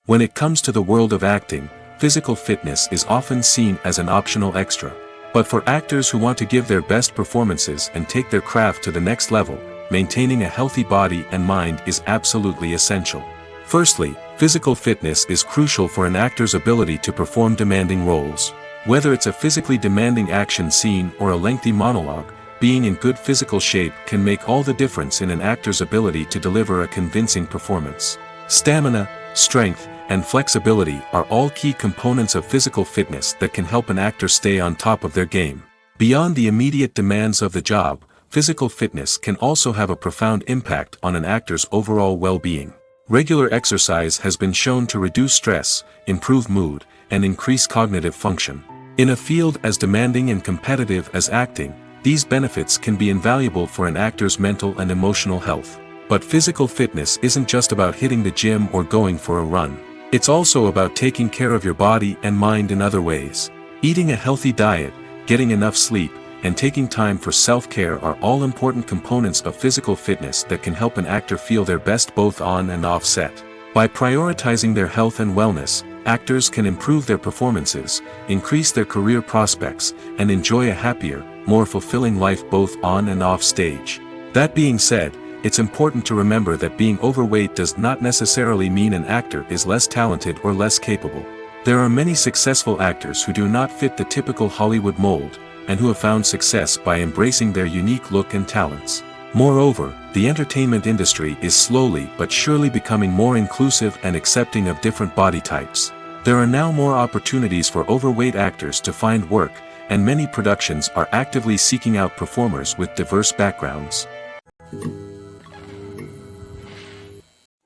When it comes to the world of acting, physical fitness is often seen as an optional extra. But for actors who want to give their best performances and take their craft to the next level, maintaining a healthy body and mind is absolutely essential. Firstly, physical fitness is crucial for an actor's ability to perform demanding roles. Whether it's a physically demanding action scene or a lengthy monologue, being in good physical shape can make all the difference in an actor's ability to deliver a convincing performance. Stamina, strength, and flexibility are all key components of physical fitness that can help an actor stay on top of their game. Beyond the immediate demands of the job, physical fitness can also have a profound impact on an actor's overall well-being. Regular exercise has been shown to reduce stress, improve mood, and increase cognitive function. In a field as demanding and competitive as acting, these benefits can be invaluable for an actor's mental and emotional health. But physical fitness isn't just about hitting the gym or going for a run. It's also about taking care of your body and mind in other ways. Eating a healthy diet, getting enough sleep, and taking time for self-care are all important components of physical fitness that can help an actor feel their best both on and off set. By prioritizing their health and wellness, actors can improve their performances, increase their career prospects, and enjoy a happier, more fulfilling life both on and off stage. That being said, it's important to remember that being overweight does not necessarily mean an actor is less talented or less capable. There are many successful actors who do not fit the typical Hollywood mold, and who have found success by embracing their unique look and talents. Moreover, the entertainment industry is slowly but surely becoming more inclusive and accepting of different body types. There are now more opportunities for overweight actors to find work, and many productions are actively seeking out performers with diverse backgrounds.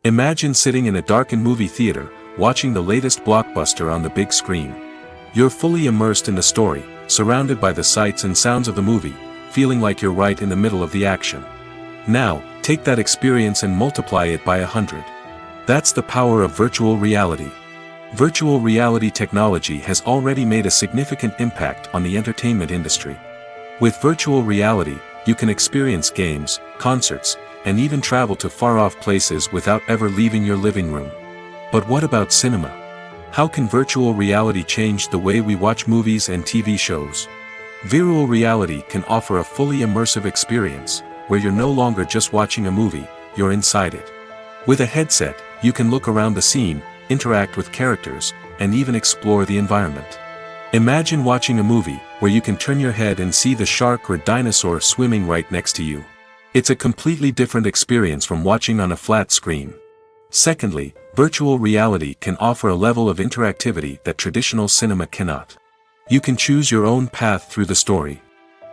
Imagine sitting in a darkened movie theater, watching the latest blockbuster on the big screen. You're fully immersed in the story, surrounded by the sights and sounds of the movie, feeling like you're right in the middle of the action. Now, take that experience and multiply it by 100. That's the power of virtual reality. Virtual reality technology has already made a significant impact on the entertainment industry. With virtual reality, you can experience games, concerts, and even travel to far-off places without ever leaving your living room. But what about cinema? How can virtual reality change the way we watch movies and TV shows? Virtual reality can offer a fully immersive experience, where you're no longer just watching a movie, you're inside it. With a headset, you can look around the scene, interact with characters, and even explore the environment. Imagine watching a movie, where you can turn your head and see the shark or dinosaur swimming right next to you. It's a completely different experience from watching on a flat screen. Secondly, virtual reality can offer a level of interactivity that traditional cinema cannot. You can choose your own path through the story.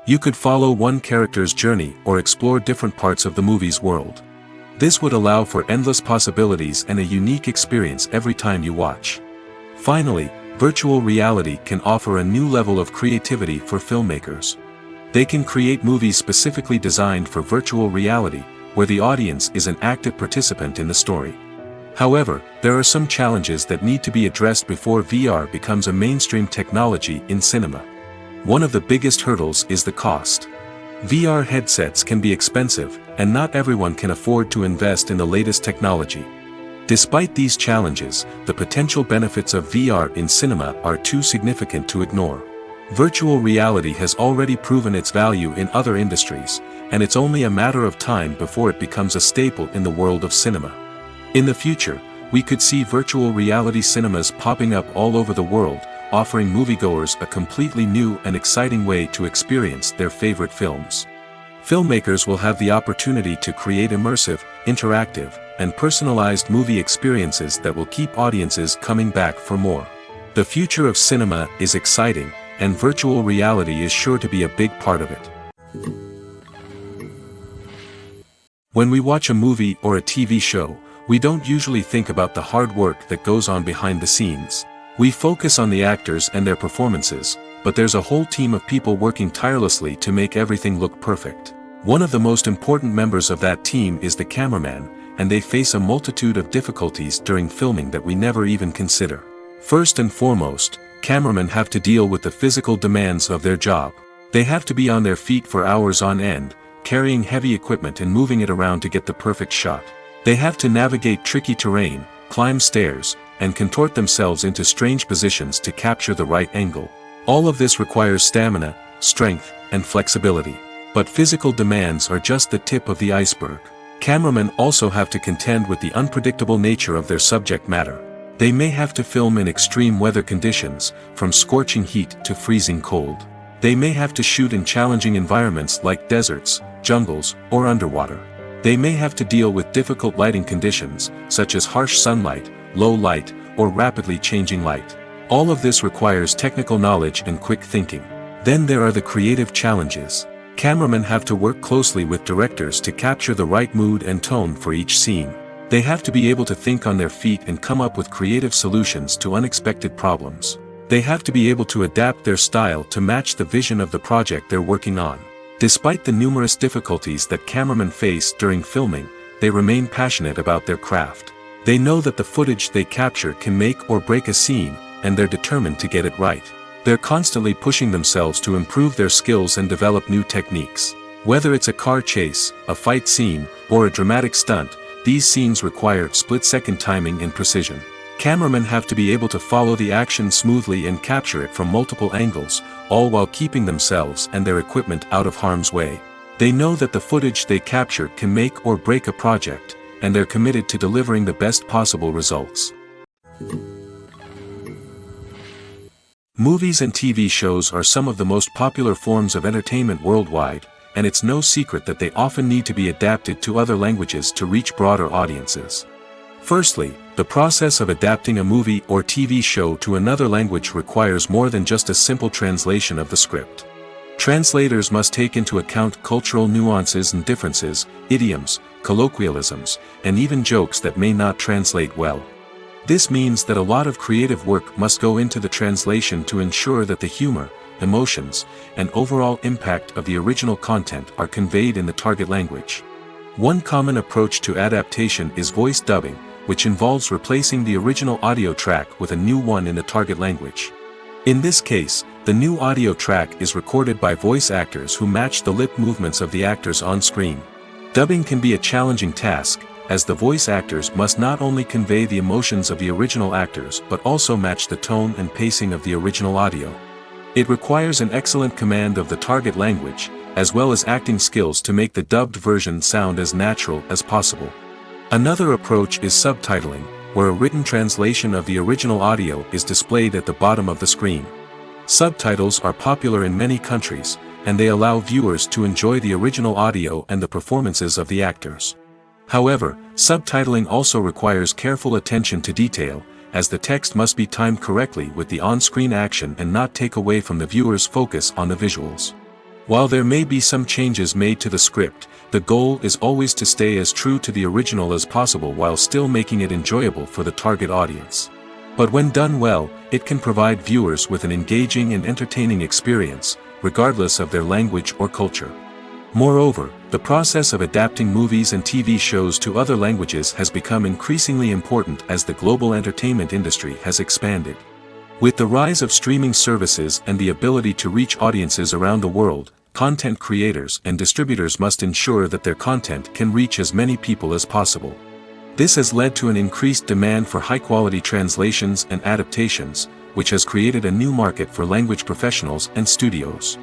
You could follow one character's journey or explore different parts of the movie's world. This would allow for endless possibilities and a unique experience every time you watch. Finally, virtual reality can offer a new level of creativity for filmmakers. They can create movies specifically designed for virtual reality, where the audience is an active participant in the story. However, there are some challenges that need to be addressed before VR becomes a mainstream technology in cinema. One of the biggest hurdles is the cost. VR headsets can be expensive, and not everyone can afford to invest in the latest technology. Despite these challenges, the potential benefits of VR in cinema are too significant to ignore. Virtual reality has already proven its value in other industries, and it's only a matter of time before it becomes a staple in the world of cinema. In the future, we could see virtual reality cinemas popping up all over the world, offering moviegoers a completely new and exciting way to experience their favorite films. Filmmakers will have the opportunity to create immersive, interactive, and personalized movie experiences that will keep audiences coming back for more. The future of cinema is exciting, and virtual reality is sure to be a big part of it. When we watch a movie or a TV show, we don't usually think about the hard work that goes on behind the scenes. We focus on the actors and their performances, but there's a whole team of people working tirelessly to make everything look perfect. One of the most important members of that team is the cameraman, and they face a multitude of difficulties during filming that we never even consider. First and foremost, cameramen have to deal with the physical demands of their job. They have to be on their feet for hours on end, carrying heavy equipment and moving it around to get the perfect shot. They have to navigate tricky terrain, climb stairs, and contort themselves into strange positions to capture the right angle. All of this requires stamina, strength, and flexibility. But physical demands are just the tip of the iceberg. Cameramen also have to contend with the unpredictable nature of their subject matter. They may have to film in extreme weather conditions, from scorching heat to freezing cold. They may have to shoot in challenging environments like deserts, jungles, or underwater. They may have to deal with difficult lighting conditions, such as harsh sunlight, low light, or rapidly changing light. All of this requires technical knowledge and quick thinking. Then there are the creative challenges. Cameramen have to work closely with directors to capture the right mood and tone for each scene. They have to be able to think on their feet and come up with creative solutions to unexpected problems. They have to be able to adapt their style to match the vision of the project they're working on. Despite the numerous difficulties that cameramen face during filming, they remain passionate about their craft. They know that the footage they capture can make or break a scene, and they're determined to get it right. They're constantly pushing themselves to improve their skills and develop new techniques. Whether it's a car chase, a fight scene, or a dramatic stunt, these scenes require split-second timing and precision. Cameramen have to be able to follow the action smoothly and capture it from multiple angles, all while keeping themselves and their equipment out of harm's way. They know that the footage they capture can make or break a project, and they're committed to delivering the best possible results. Movies and TV shows are some of the most popular forms of entertainment worldwide, and it's no secret that they often need to be adapted to other languages to reach broader audiences. Firstly, the process of adapting a movie or TV show to another language requires more than just a simple translation of the script. Translators must take into account cultural nuances and differences, idioms, colloquialisms, and even jokes that may not translate well. This means that a lot of creative work must go into the translation to ensure that the humor, emotions, and overall impact of the original content are conveyed in the target language. One common approach to adaptation is voice dubbing, which involves replacing the original audio track with a new one in the target language. In this case, the new audio track is recorded by voice actors who match the lip movements of the actors on screen. Dubbing can be a challenging task, as the voice actors must not only convey the emotions of the original actors but also match the tone and pacing of the original audio. It requires an excellent command of the target language, as well as acting skills to make the dubbed version sound as natural as possible. Another approach is subtitling, where a written translation of the original audio is displayed at the bottom of the screen. Subtitles are popular in many countries, and they allow viewers to enjoy the original audio and the performances of the actors. However, subtitling also requires careful attention to detail, as the text must be timed correctly with the on-screen action and not take away from the viewer's focus on the visuals. While there may be some changes made to the script, the goal is always to stay as true to the original as possible while still making it enjoyable for the target audience. But when done well, it can provide viewers with an engaging and entertaining experience, regardless of their language or culture. Moreover, the process of adapting movies and TV shows to other languages has become increasingly important as the global entertainment industry has expanded. With the rise of streaming services and the ability to reach audiences around the world, content creators and distributors must ensure that their content can reach as many people as possible. This has led to an increased demand for high-quality translations and adaptations, which has created a new market for language professionals and studios.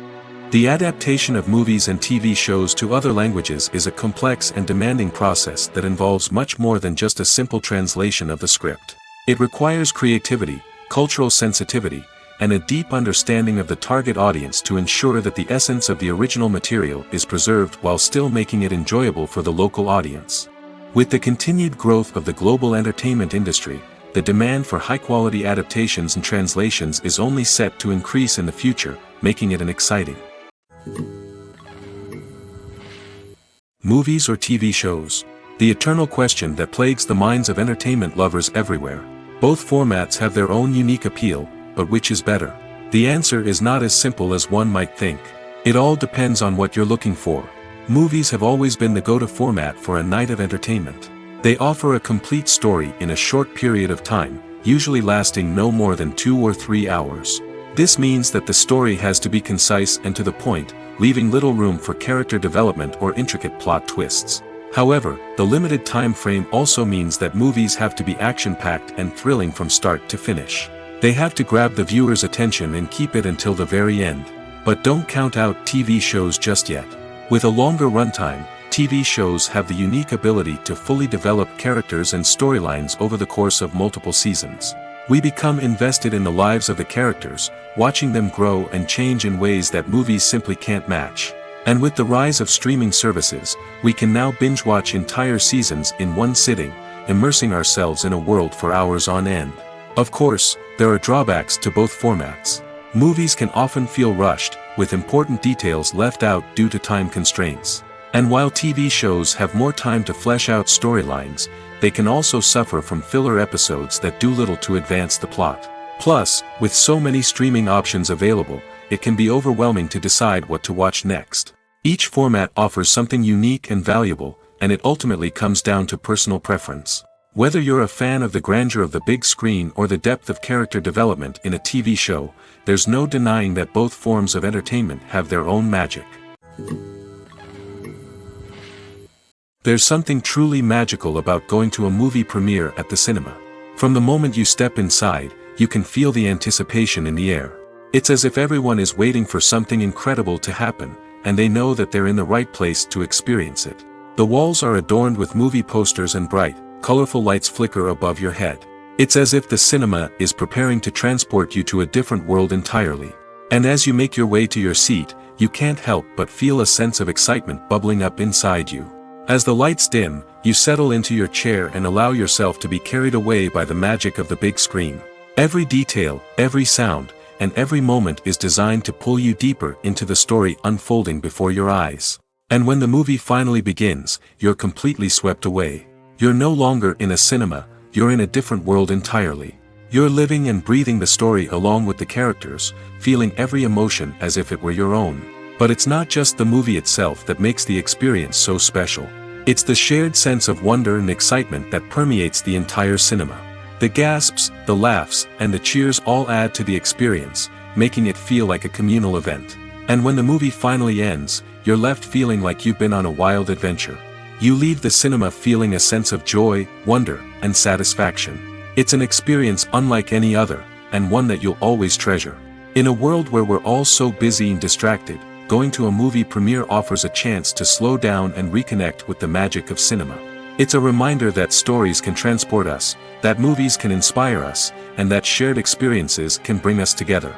The adaptation of movies and TV shows to other languages is a complex and demanding process that involves much more than just a simple translation of the script. It requires creativity, cultural sensitivity, and a deep understanding of the target audience to ensure that the essence of the original material is preserved while still making it enjoyable for the local audience. With the continued growth of the global entertainment industry, the demand for high-quality adaptations and translations is only set to increase in the future, making it an exciting movies or TV shows. The eternal question that plagues the minds of entertainment lovers everywhere. Both formats have their own unique appeal, but which is better? The answer is not as simple as one might think. It all depends on what you're looking for. Movies have always been the go-to format for a night of entertainment. They offer a complete story in a short period of time, usually lasting no more than 2 or 3 hours. This means that the story has to be concise and to the point, leaving little room for character development or intricate plot twists. However, the limited time frame also means that movies have to be action-packed and thrilling from start to finish. They have to grab the viewer's attention and keep it until the very end. But don't count out TV shows just yet. With a longer runtime, TV shows have the unique ability to fully develop characters and storylines over the course of multiple seasons. We become invested in the lives of the characters, watching them grow and change in ways that movies simply can't match. And with the rise of streaming services, we can now binge-watch entire seasons in one sitting, immersing ourselves in a world for hours on end. Of course, there are drawbacks to both formats. Movies can often feel rushed, with important details left out due to time constraints. And while TV shows have more time to flesh out storylines, they can also suffer from filler episodes that do little to advance the plot. Plus, with so many streaming options available, it can be overwhelming to decide what to watch next. Each format offers something unique and valuable, and it ultimately comes down to personal preference. Whether you're a fan of the grandeur of the big screen or the depth of character development in a TV show, there's no denying that both forms of entertainment have their own magic. There's something truly magical about going to a movie premiere at the cinema. From the moment you step inside, you can feel the anticipation in the air. It's as if everyone is waiting for something incredible to happen, and they know that they're in the right place to experience it. The walls are adorned with movie posters and bright, colorful lights flicker above your head. It's as if the cinema is preparing to transport you to a different world entirely. And as you make your way to your seat, you can't help but feel a sense of excitement bubbling up inside you. As the lights dim, you settle into your chair and allow yourself to be carried away by the magic of the big screen. Every detail, every sound, and every moment is designed to pull you deeper into the story unfolding before your eyes. And when the movie finally begins, you're completely swept away. You're no longer in a cinema, you're in a different world entirely. You're living and breathing the story along with the characters, feeling every emotion as if it were your own. But it's not just the movie itself that makes the experience so special. It's the shared sense of wonder and excitement that permeates the entire cinema. The gasps, the laughs, and the cheers all add to the experience, making it feel like a communal event. And when the movie finally ends, you're left feeling like you've been on a wild adventure. You leave the cinema feeling a sense of joy, wonder, and satisfaction. It's an experience unlike any other, and one that you'll always treasure. In a world where we're all so busy and distracted, going to a movie premiere offers a chance to slow down and reconnect with the magic of cinema. It's a reminder that stories can transport us, that movies can inspire us, and that shared experiences can bring us together.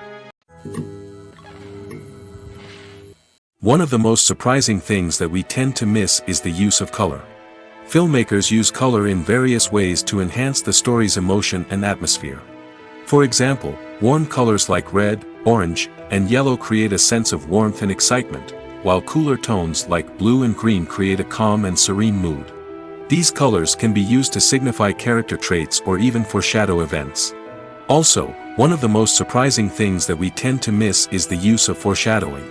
One of the most surprising things that we tend to miss is the use of color. Filmmakers use color in various ways to enhance the story's emotion and atmosphere. For example, warm colors like red, orange, and yellow create a sense of warmth and excitement, while cooler tones like blue and green create a calm and serene mood. These colors can be used to signify character traits or even foreshadow events. Also, one of the most surprising things that we tend to miss is the use of foreshadowing.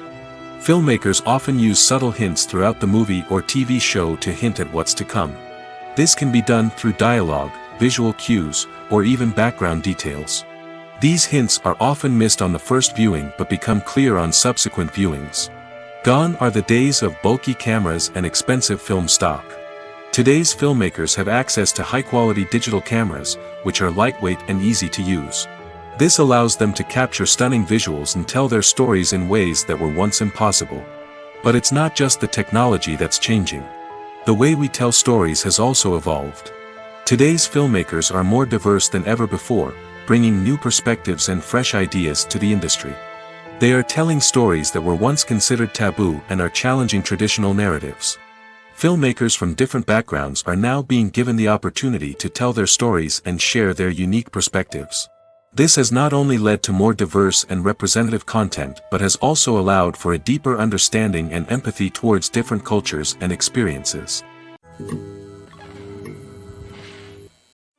Filmmakers often use subtle hints throughout the movie or TV show to hint at what's to come. This can be done through dialogue, visual cues, or even background details. These hints are often missed on the first viewing but become clear on subsequent viewings. Gone are the days of bulky cameras and expensive film stock. Today's filmmakers have access to high-quality digital cameras, which are lightweight and easy to use. This allows them to capture stunning visuals and tell their stories in ways that were once impossible. But it's not just the technology that's changing. The way we tell stories has also evolved. Today's filmmakers are more diverse than ever before, bringing new perspectives and fresh ideas to the industry. They are telling stories that were once considered taboo and are challenging traditional narratives. Filmmakers from different backgrounds are now being given the opportunity to tell their stories and share their unique perspectives. This has not only led to more diverse and representative content but has also allowed for a deeper understanding and empathy towards different cultures and experiences.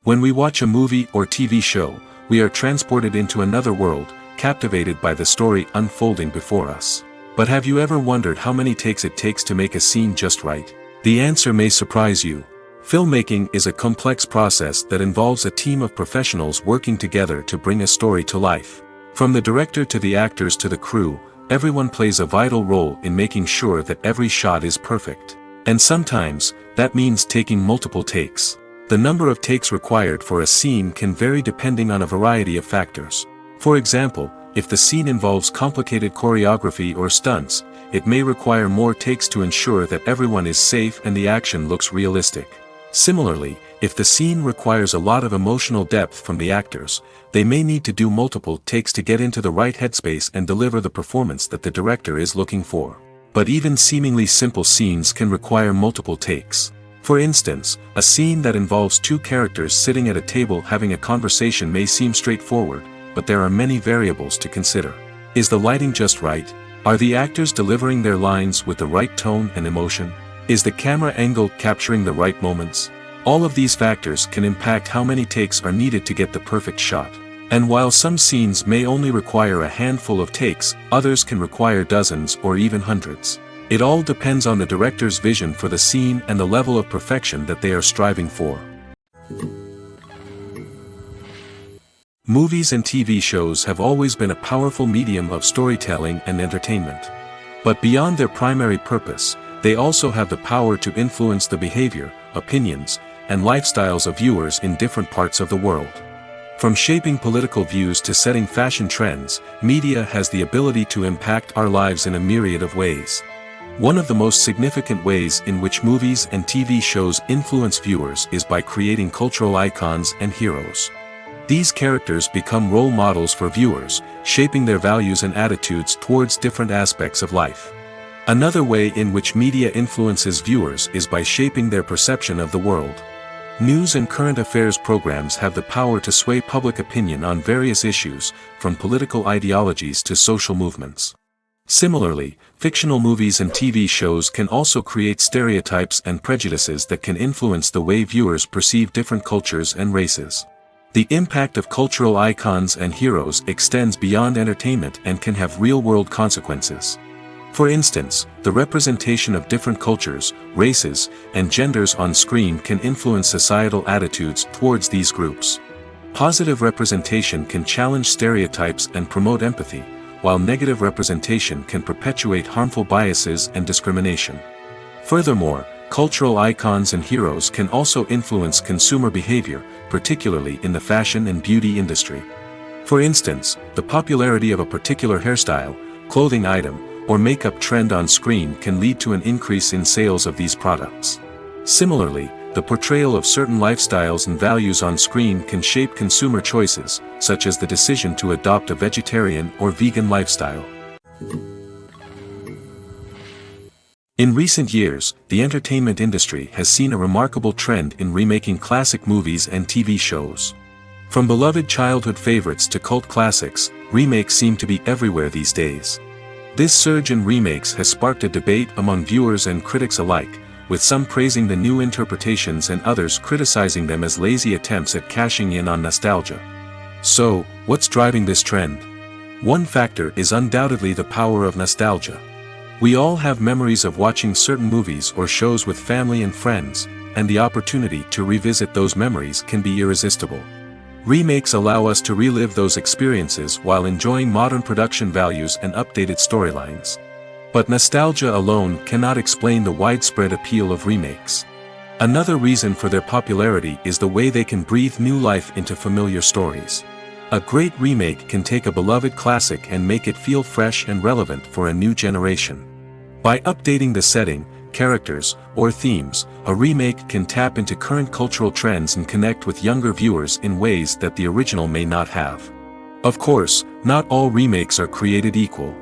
When we watch a movie or TV show, we are transported into another world, captivated by the story unfolding before us. But have you ever wondered how many takes it takes to make a scene just right? The answer may surprise you. Filmmaking is a complex process that involves a team of professionals working together to bring a story to life. From the director to the actors to the crew, everyone plays a vital role in making sure that every shot is perfect. And sometimes, that means taking multiple takes. The number of takes required for a scene can vary depending on a variety of factors. For example, if the scene involves complicated choreography or stunts, it may require more takes to ensure that everyone is safe and the action looks realistic. Similarly, if the scene requires a lot of emotional depth from the actors, they may need to do multiple takes to get into the right headspace and deliver the performance that the director is looking for. But even seemingly simple scenes can require multiple takes. For instance, a scene that involves two characters sitting at a table having a conversation may seem straightforward, but there are many variables to consider. Is the lighting just right? Are the actors delivering their lines with the right tone and emotion? Is the camera angle capturing the right moments? All of these factors can impact how many takes are needed to get the perfect shot. And while some scenes may only require a handful of takes, others can require dozens or even hundreds. It all depends on the director's vision for the scene and the level of perfection that they are striving for. Movies and TV shows have always been a powerful medium of storytelling and entertainment. But beyond their primary purpose, they also have the power to influence the behavior, opinions, and lifestyles of viewers in different parts of the world. From shaping political views to setting fashion trends, media has the ability to impact our lives in a myriad of ways. One of the most significant ways in which movies and TV shows influence viewers is by creating cultural icons and heroes. These characters become role models for viewers, shaping their values and attitudes towards different aspects of life. Another way in which media influences viewers is by shaping their perception of the world. News and current affairs programs have the power to sway public opinion on various issues, from political ideologies to social movements. Similarly, fictional movies and TV shows can also create stereotypes and prejudices that can influence the way viewers perceive different cultures and races. The impact of cultural icons and heroes extends beyond entertainment and can have real-world consequences. For instance, the representation of different cultures, races, and genders on screen can influence societal attitudes towards these groups. Positive representation can challenge stereotypes and promote empathy, while negative representation can perpetuate harmful biases and discrimination. Furthermore, cultural icons and heroes can also influence consumer behavior, particularly in the fashion and beauty industry. For instance, the popularity of a particular hairstyle, clothing item, or makeup trend on screen can lead to an increase in sales of these products. Similarly, the portrayal of certain lifestyles and values on screen can shape consumer choices, such as the decision to adopt a vegetarian or vegan lifestyle. In recent years, the entertainment industry has seen a remarkable trend in remaking classic movies and TV shows. From beloved childhood favorites to cult classics, remakes seem to be everywhere these days. This surge in remakes has sparked a debate among viewers and critics alike, with some praising the new interpretations and others criticizing them as lazy attempts at cashing in on nostalgia. So, what's driving this trend? One factor is undoubtedly the power of nostalgia. We all have memories of watching certain movies or shows with family and friends, and the opportunity to revisit those memories can be irresistible. Remakes allow us to relive those experiences while enjoying modern production values and updated storylines. But nostalgia alone cannot explain the widespread appeal of remakes. Another reason for their popularity is the way they can breathe new life into familiar stories. A great remake can take a beloved classic and make it feel fresh and relevant for a new generation. By updating the setting, characters, or themes, a remake can tap into current cultural trends and connect with younger viewers in ways that the original may not have. Of course, not all remakes are created equal.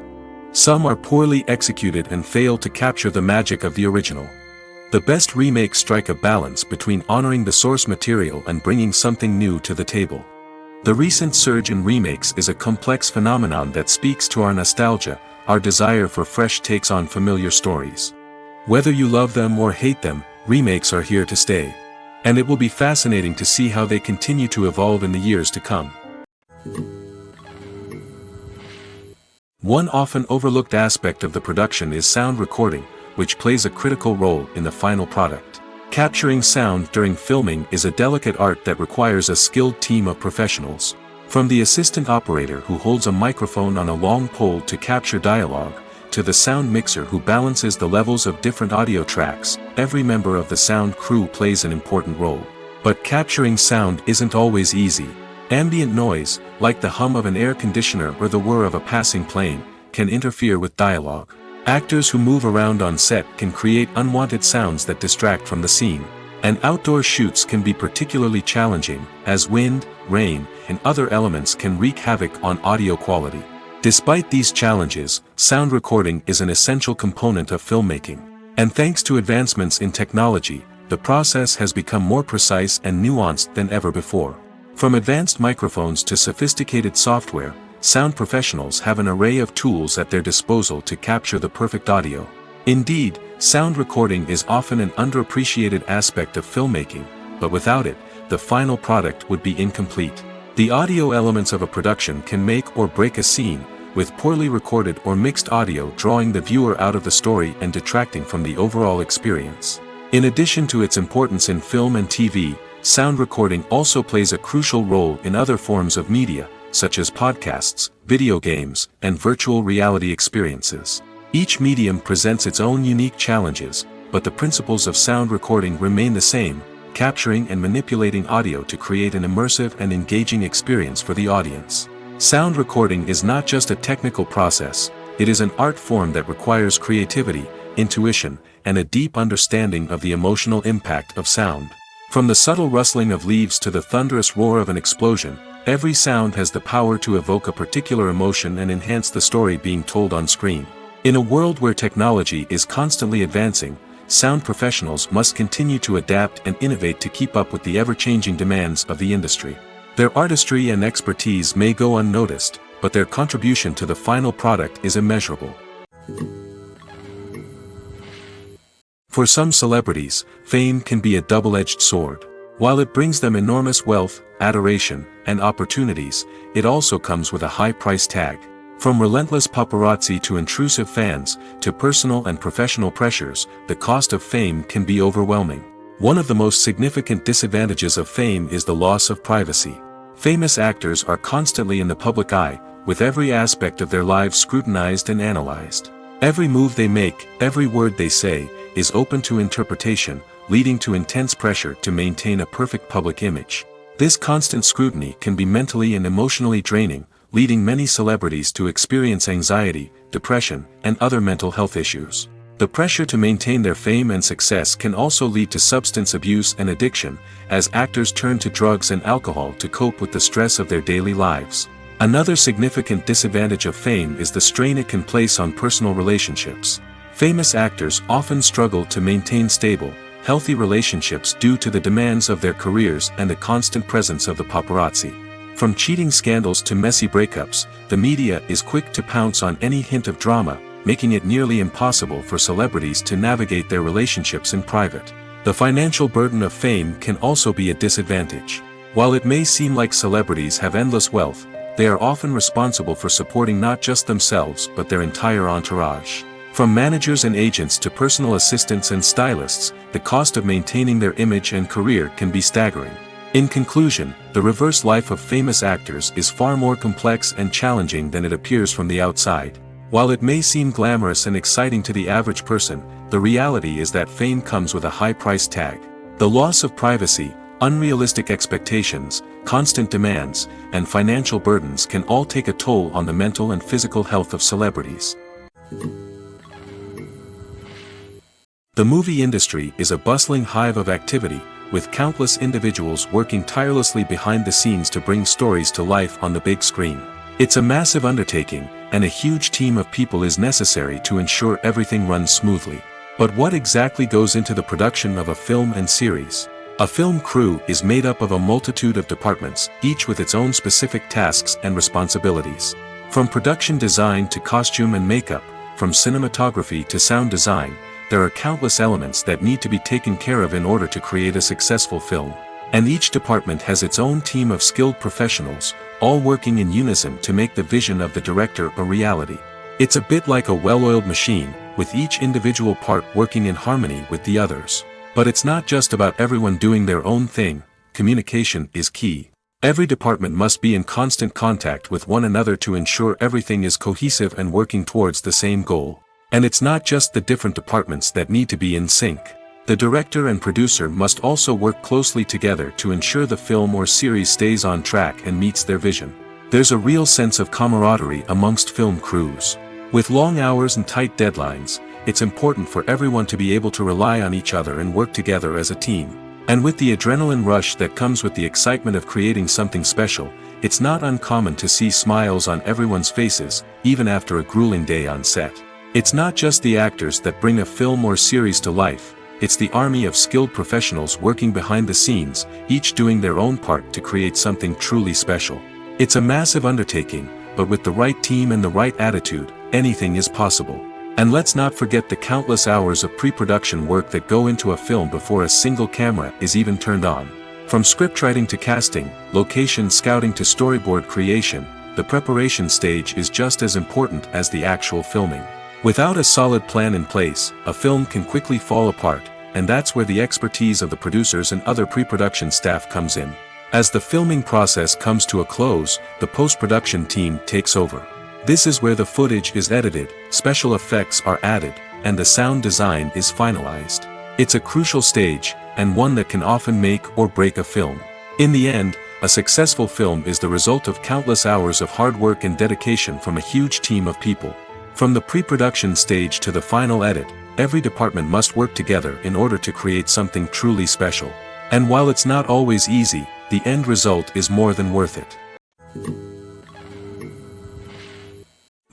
Some are poorly executed and fail to capture the magic of the original. The best remakes strike a balance between honoring the source material and bringing something new to the table. The recent surge in remakes is a complex phenomenon that speaks to our nostalgia, our desire for fresh takes on familiar stories. Whether you love them or hate them, remakes are here to stay. And it will be fascinating to see how they continue to evolve in the years to come. One often overlooked aspect of the production is sound recording, which plays a critical role in the final product. Capturing sound during filming is a delicate art that requires a skilled team of professionals. From the assistant operator who holds a microphone on a long pole to capture dialogue, to the sound mixer who balances the levels of different audio tracks, every member of the sound crew plays an important role. But capturing sound isn't always easy. Ambient noise, like the hum of an air conditioner or the whir of a passing plane, can interfere with dialogue. Actors who move around on set can create unwanted sounds that distract from the scene. And outdoor shoots can be particularly challenging, as wind, rain, and other elements can wreak havoc on audio quality. Despite these challenges, sound recording is an essential component of filmmaking. And thanks to advancements in technology, the process has become more precise and nuanced than ever before. From advanced microphones to sophisticated software, sound professionals have an array of tools at their disposal to capture the perfect audio. Indeed, sound recording is often an underappreciated aspect of filmmaking, but without it, the final product would be incomplete. The audio elements of a production can make or break a scene, with poorly recorded or mixed audio drawing the viewer out of the story and detracting from the overall experience. In addition to its importance in film and TV, sound recording also plays a crucial role in other forms of media, such as podcasts, video games, and virtual reality experiences. Each medium presents its own unique challenges, but the principles of sound recording remain the same, capturing and manipulating audio to create an immersive and engaging experience for the audience. Sound recording is not just a technical process, it is an art form that requires creativity, intuition, and a deep understanding of the emotional impact of sound. From the subtle rustling of leaves to the thunderous roar of an explosion, every sound has the power to evoke a particular emotion and enhance the story being told on screen. In a world where technology is constantly advancing, sound professionals must continue to adapt and innovate to keep up with the ever-changing demands of the industry. Their artistry and expertise may go unnoticed, but their contribution to the final product is immeasurable. For some celebrities, fame can be a double-edged sword. While it brings them enormous wealth, adoration, and opportunities, it also comes with a high price tag. From relentless paparazzi to intrusive fans, to personal and professional pressures, the cost of fame can be overwhelming. One of the most significant disadvantages of fame is the loss of privacy. Famous actors are constantly in the public eye, with every aspect of their lives scrutinized and analyzed. Every move they make, every word they say, is open to interpretation, leading to intense pressure to maintain a perfect public image. This constant scrutiny can be mentally and emotionally draining, leading many celebrities to experience anxiety, depression, and other mental health issues. The pressure to maintain their fame and success can also lead to substance abuse and addiction, as actors turn to drugs and alcohol to cope with the stress of their daily lives. Another significant disadvantage of fame is the strain it can place on personal relationships. Famous actors often struggle to maintain stable, healthy relationships due to the demands of their careers and the constant presence of the paparazzi. From cheating scandals to messy breakups, the media is quick to pounce on any hint of drama, making it nearly impossible for celebrities to navigate their relationships in private. The financial burden of fame can also be a disadvantage. While it may seem like celebrities have endless wealth, they are often responsible for supporting not just themselves but their entire entourage. From managers and agents to personal assistants and stylists, the cost of maintaining their image and career can be staggering. In conclusion, the reverse life of famous actors is far more complex and challenging than it appears from the outside. While it may seem glamorous and exciting to the average person, the reality is that fame comes with a high price tag. The loss of privacy, Unrealistic expectations, constant demands, and financial burdens can all take a toll on the mental and physical health of celebrities. The movie industry is a bustling hive of activity, with countless individuals working tirelessly behind the scenes to bring stories to life on the big screen. It's a massive undertaking, and a huge team of people is necessary to ensure everything runs smoothly. But what exactly goes into the production of a film and series? A film crew is made up of a multitude of departments, each with its own specific tasks and responsibilities. From production design to costume and makeup, from cinematography to sound design, there are countless elements that need to be taken care of in order to create a successful film. And each department has its own team of skilled professionals, all working in unison to make the vision of the director a reality. It's a bit like a well-oiled machine, with each individual part working in harmony with the others. But it's not just about everyone doing their own thing. Communication is key. Every department must be in constant contact with one another to ensure everything is cohesive and working towards the same goal. And it's not just the different departments that need to be in sync. The director and producer must also work closely together to ensure the film or series stays on track and meets their vision. There's a real sense of camaraderie amongst film crews. With long hours and tight deadlines, it's important for everyone to be able to rely on each other and work together as a team. And with the adrenaline rush that comes with the excitement of creating something special, it's not uncommon to see smiles on everyone's faces, even after a grueling day on set. It's not just the actors that bring a film or series to life, it's the army of skilled professionals working behind the scenes, each doing their own part to create something truly special. It's a massive undertaking, but with the right team and the right attitude, anything is possible. And let's not forget the countless hours of pre-production work that go into a film before a single camera is even turned on. From scriptwriting to casting, location scouting to storyboard creation, the preparation stage is just as important as the actual filming. Without a solid plan in place, a film can quickly fall apart, and that's where the expertise of the producers and other pre-production staff comes in. As the filming process comes to a close, the post-production team takes over. This is where the footage is edited, special effects are added, and the sound design is finalized. It's a crucial stage, and one that can often make or break a film. In the end, a successful film is the result of countless hours of hard work and dedication from a huge team of people. From the pre-production stage to the final edit, every department must work together in order to create something truly special. And while it's not always easy, the end result is more than worth it.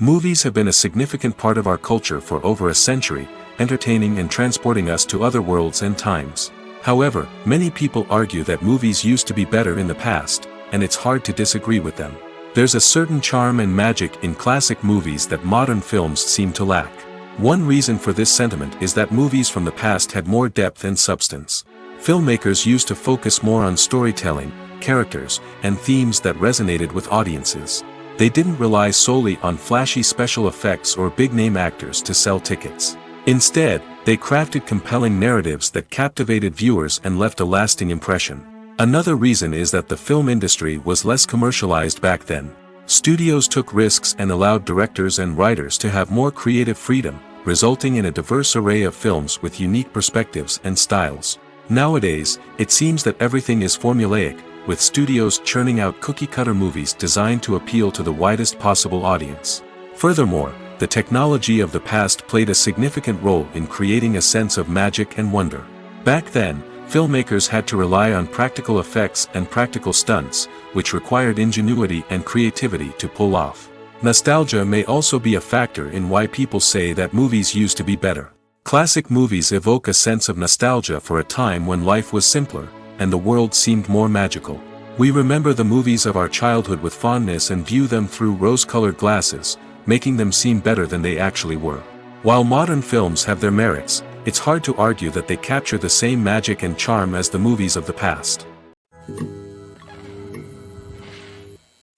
Movies have been a significant part of our culture for over a century, entertaining and transporting us to other worlds and times. However, many people argue that movies used to be better in the past, and it's hard to disagree with them. There's a certain charm and magic in classic movies that modern films seem to lack. One reason for this sentiment is that movies from the past had more depth and substance. Filmmakers used to focus more on storytelling, characters, and themes that resonated with audiences. They didn't rely solely on flashy special effects or big-name actors to sell tickets. Instead, they crafted compelling narratives that captivated viewers and left a lasting impression. Another reason is that the film industry was less commercialized back then. Studios took risks and allowed directors and writers to have more creative freedom, resulting in a diverse array of films with unique perspectives and styles. Nowadays, it seems that everything is formulaic, with studios churning out cookie-cutter movies designed to appeal to the widest possible audience. Furthermore, the technology of the past played a significant role in creating a sense of magic and wonder. Back then, filmmakers had to rely on practical effects and practical stunts, which required ingenuity and creativity to pull off. Nostalgia may also be a factor in why people say that movies used to be better. Classic movies evoke a sense of nostalgia for a time when life was simpler, and the world seemed more magical. We remember the movies of our childhood with fondness and view them through rose-colored glasses, making them seem better than they actually were. While modern films have their merits, it's hard to argue that they capture the same magic and charm as the movies of the past.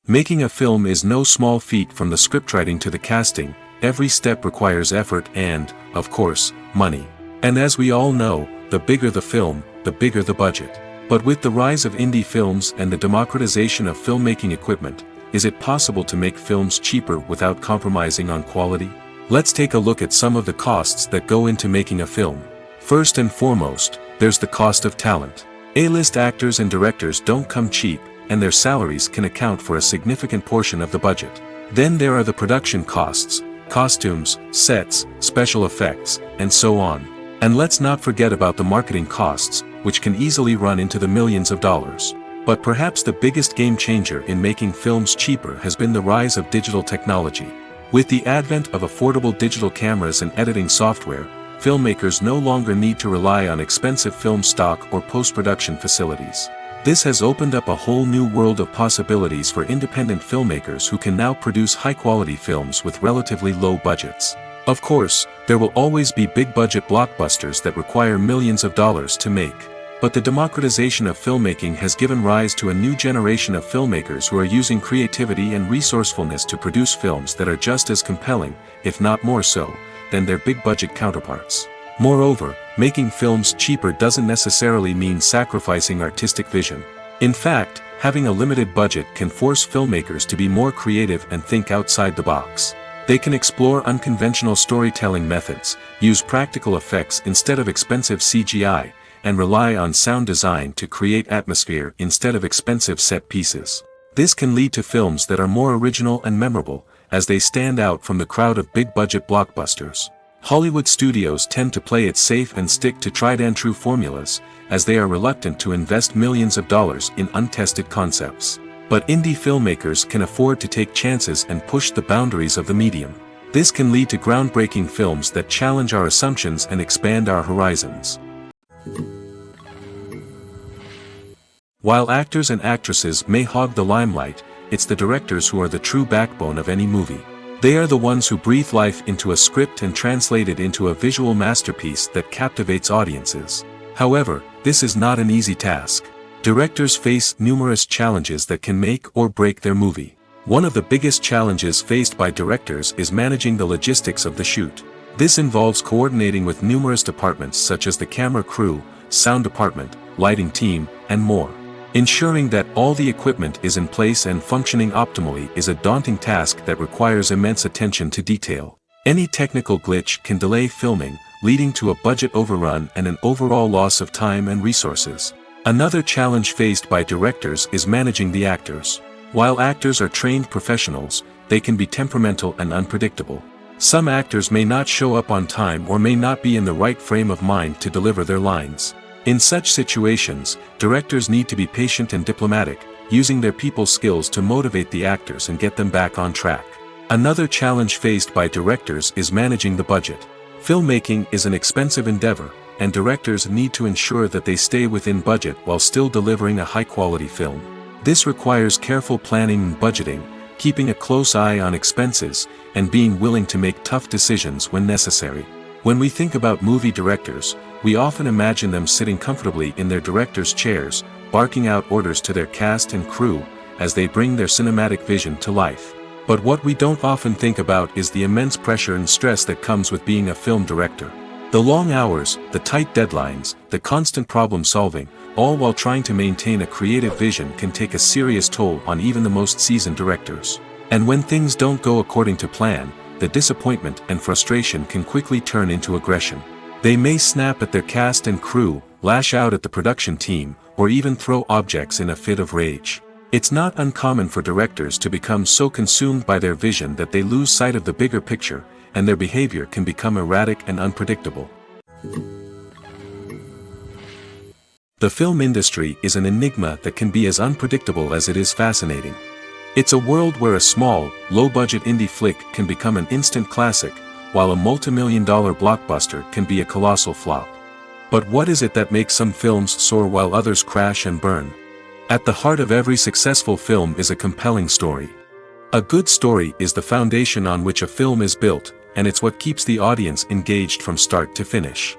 Making a film is no small feat. From the scriptwriting to the casting, every step requires effort and, of course, money. And as we all know, the bigger the film, the bigger the budget. But with the rise of indie films and the democratization of filmmaking equipment, is it possible to make films cheaper without compromising on quality? Let's take a look at some of the costs that go into making a film. First and foremost, there's the cost of talent. A-list actors and directors don't come cheap, and their salaries can account for a significant portion of the budget. Then there are the production costs, costumes, sets, special effects, and so on. And let's not forget about the marketing costs, which can easily run into the millions of dollars. But perhaps the biggest game changer in making films cheaper has been the rise of digital technology. With the advent of affordable digital cameras and editing software, filmmakers no longer need to rely on expensive film stock or post-production facilities. This has opened up a whole new world of possibilities for independent filmmakers who can now produce high-quality films with relatively low budgets. Of course, there will always be big-budget blockbusters that require millions of dollars to make. But the democratization of filmmaking has given rise to a new generation of filmmakers who are using creativity and resourcefulness to produce films that are just as compelling, if not more so, than their big-budget counterparts. Moreover, making films cheaper doesn't necessarily mean sacrificing artistic vision. In fact, having a limited budget can force filmmakers to be more creative and think outside the box. They can explore unconventional storytelling methods, use practical effects instead of expensive CGI, and rely on sound design to create atmosphere instead of expensive set pieces. This can lead to films that are more original and memorable, as they stand out from the crowd of big-budget blockbusters. Hollywood studios tend to play it safe and stick to tried-and-true formulas, as they are reluctant to invest millions of dollars in untested concepts. But indie filmmakers can afford to take chances and push the boundaries of the medium. This can lead to groundbreaking films that challenge our assumptions and expand our horizons. While actors and actresses may hog the limelight, it's the directors who are the true backbone of any movie. They are the ones who breathe life into a script and translate it into a visual masterpiece that captivates audiences. However, this is not an easy task. Directors face numerous challenges that can make or break their movie. One of the biggest challenges faced by directors is managing the logistics of the shoot. This involves coordinating with numerous departments such as the camera crew, sound department, lighting team, and more. Ensuring that all the equipment is in place and functioning optimally is a daunting task that requires immense attention to detail. Any technical glitch can delay filming, leading to a budget overrun and an overall loss of time and resources. Another challenge faced by directors is managing the actors. While actors are trained professionals, they can be temperamental and unpredictable. Some actors may not show up on time or may not be in the right frame of mind to deliver their lines. In such situations, directors need to be patient and diplomatic, using their people skills to motivate the actors and get them back on track. Another challenge faced by directors is managing the budget. Filmmaking is an expensive endeavor, and directors need to ensure that they stay within budget while still delivering a high-quality film. This requires careful planning and budgeting, keeping a close eye on expenses, and being willing to make tough decisions when necessary. When we think about movie directors, we often imagine them sitting comfortably in their director's chairs, barking out orders to their cast and crew, as they bring their cinematic vision to life. But what we don't often think about is the immense pressure and stress that comes with being a film director. The long hours, the tight deadlines, the constant problem solving, all while trying to maintain a creative vision can take a serious toll on even the most seasoned directors. And when things don't go according to plan, the disappointment and frustration can quickly turn into aggression. They may snap at their cast and crew, lash out at the production team, or even throw objects in a fit of rage. It's not uncommon for directors to become so consumed by their vision that they lose sight of the bigger picture, and their behavior can become erratic and unpredictable. The film industry is an enigma that can be as unpredictable as it is fascinating. It's a world where a small, low-budget indie flick can become an instant classic, while a multi-million-dollar blockbuster can be a colossal flop. But what is it that makes some films soar while others crash and burn? At the heart of every successful film is a compelling story. A good story is the foundation on which a film is built, and it's what keeps the audience engaged from start to finish.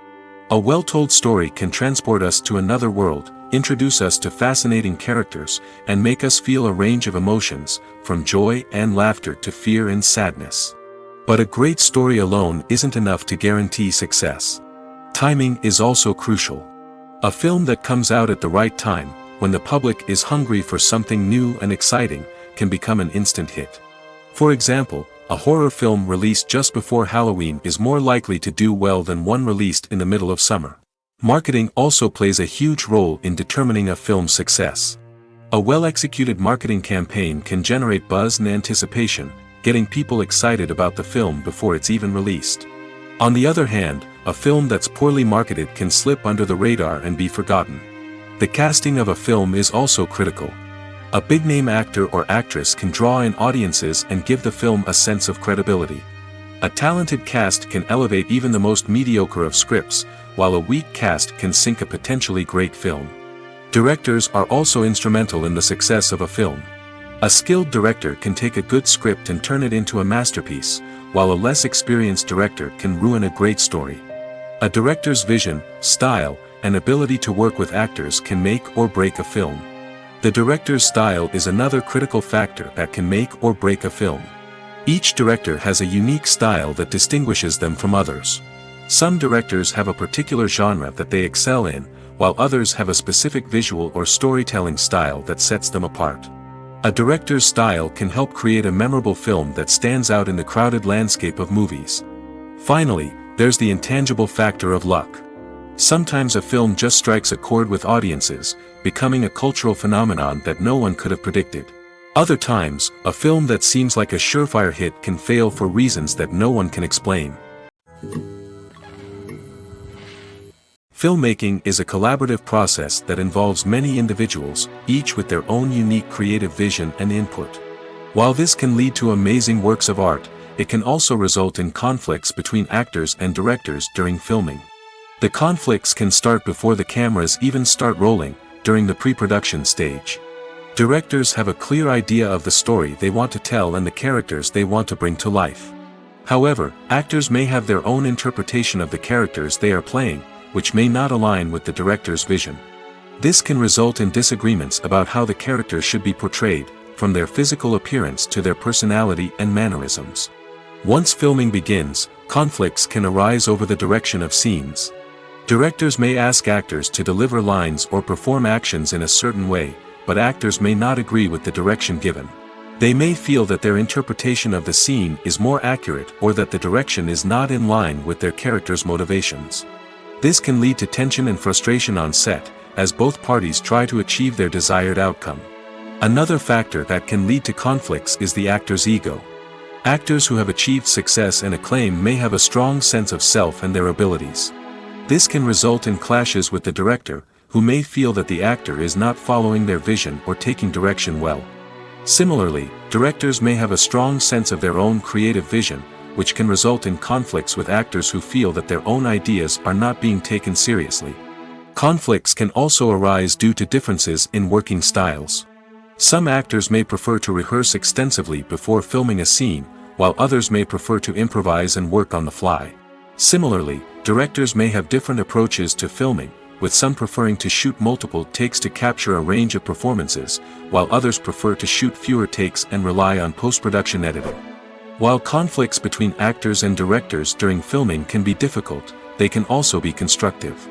A well-told story can transport us to another world, introduce us to fascinating characters, and make us feel a range of emotions, from joy and laughter to fear and sadness. But a great story alone isn't enough to guarantee success. Timing is also crucial. A film that comes out at the right time, when the public is hungry for something new and exciting, can become an instant hit. For example, a horror film released just before Halloween is more likely to do well than one released in the middle of summer. Marketing also plays a huge role in determining a film's success. A well-executed marketing campaign can generate buzz and anticipation, getting people excited about the film before it's even released. On the other hand, a film that's poorly marketed can slip under the radar and be forgotten. The casting of a film is also critical. A big-name actor or actress can draw in audiences and give the film a sense of credibility. A talented cast can elevate even the most mediocre of scripts, while a weak cast can sink a potentially great film. Directors are also instrumental in the success of a film. A skilled director can take a good script and turn it into a masterpiece, while a less experienced director can ruin a great story. A director's vision, style, and ability to work with actors can make or break a film. The director's style is another critical factor that can make or break a film. Each director has a unique style that distinguishes them from others. Some directors have a particular genre that they excel in, while others have a specific visual or storytelling style that sets them apart. A director's style can help create a memorable film that stands out in the crowded landscape of movies. Finally, there's the intangible factor of luck. Sometimes a film just strikes a chord with audiences, becoming a cultural phenomenon that no one could have predicted. Other times, a film that seems like a surefire hit can fail for reasons that no one can explain. Filmmaking is a collaborative process that involves many individuals, each with their own unique creative vision and input. While this can lead to amazing works of art, it can also result in conflicts between actors and directors during filming. The conflicts can start before the cameras even start rolling, during the pre-production stage. Directors have a clear idea of the story they want to tell and the characters they want to bring to life. However, actors may have their own interpretation of the characters they are playing, which may not align with the director's vision. This can result in disagreements about how the characters should be portrayed, from their physical appearance to their personality and mannerisms. Once filming begins, conflicts can arise over the direction of scenes. Directors may ask actors to deliver lines or perform actions in a certain way, but actors may not agree with the direction given. They may feel that their interpretation of the scene is more accurate or that the direction is not in line with their character's motivations. This can lead to tension and frustration on set, as both parties try to achieve their desired outcome. Another factor that can lead to conflicts is the actor's ego. Actors who have achieved success and acclaim may have a strong sense of self and their abilities. This can result in clashes with the director, who may feel that the actor is not following their vision or taking direction well. Similarly, directors may have a strong sense of their own creative vision, which can result in conflicts with actors who feel that their own ideas are not being taken seriously. Conflicts can also arise due to differences in working styles. Some actors may prefer to rehearse extensively before filming a scene, while others may prefer to improvise and work on the fly. Similarly, directors may have different approaches to filming, with some preferring to shoot multiple takes to capture a range of performances, while others prefer to shoot fewer takes and rely on post-production editing. While conflicts between actors and directors during filming can be difficult, they can also be constructive.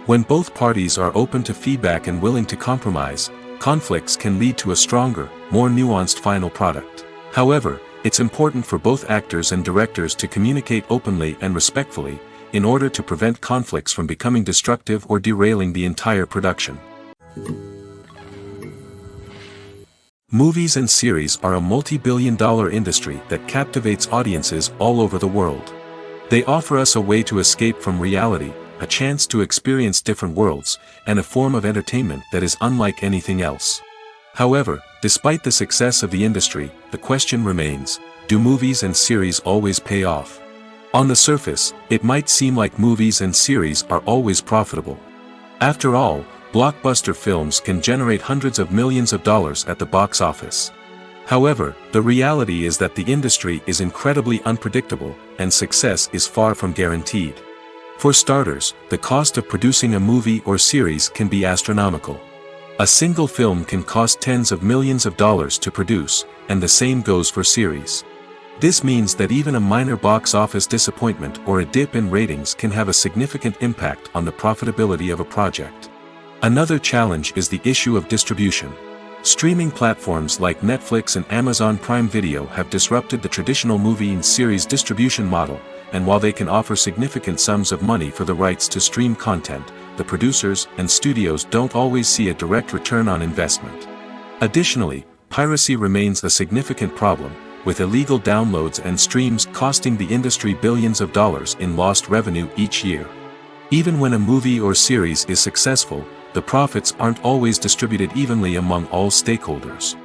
When both parties are open to feedback and willing to compromise, conflicts can lead to a stronger, more nuanced final product. However, it's important for both actors and directors to communicate openly and respectfully, in order to prevent conflicts from becoming destructive or derailing the entire production. Movies and series are a multi-billion-dollar industry that captivates audiences all over the world. They offer us a way to escape from reality, a chance to experience different worlds, and a form of entertainment that is unlike anything else. However, despite the success of the industry, the question remains, do movies and series always pay off? On the surface, it might seem like movies and series are always profitable. After all, blockbuster films can generate hundreds of millions of dollars at the box office. However, the reality is that the industry is incredibly unpredictable, and success is far from guaranteed. For starters, the cost of producing a movie or series can be astronomical. A single film can cost tens of millions of dollars to produce, and the same goes for series. This means that even a minor box office disappointment or a dip in ratings can have a significant impact on the profitability of a project. Another challenge is the issue of distribution. Streaming platforms like Netflix and Amazon Prime Video have disrupted the traditional movie and series distribution model, and while they can offer significant sums of money for the rights to stream content, the producers and studios don't always see a direct return on investment. Additionally, piracy remains a significant problem, with illegal downloads and streams costing the industry billions of dollars in lost revenue each year. Even when a movie or series is successful, the profits aren't always distributed evenly among all stakeholders.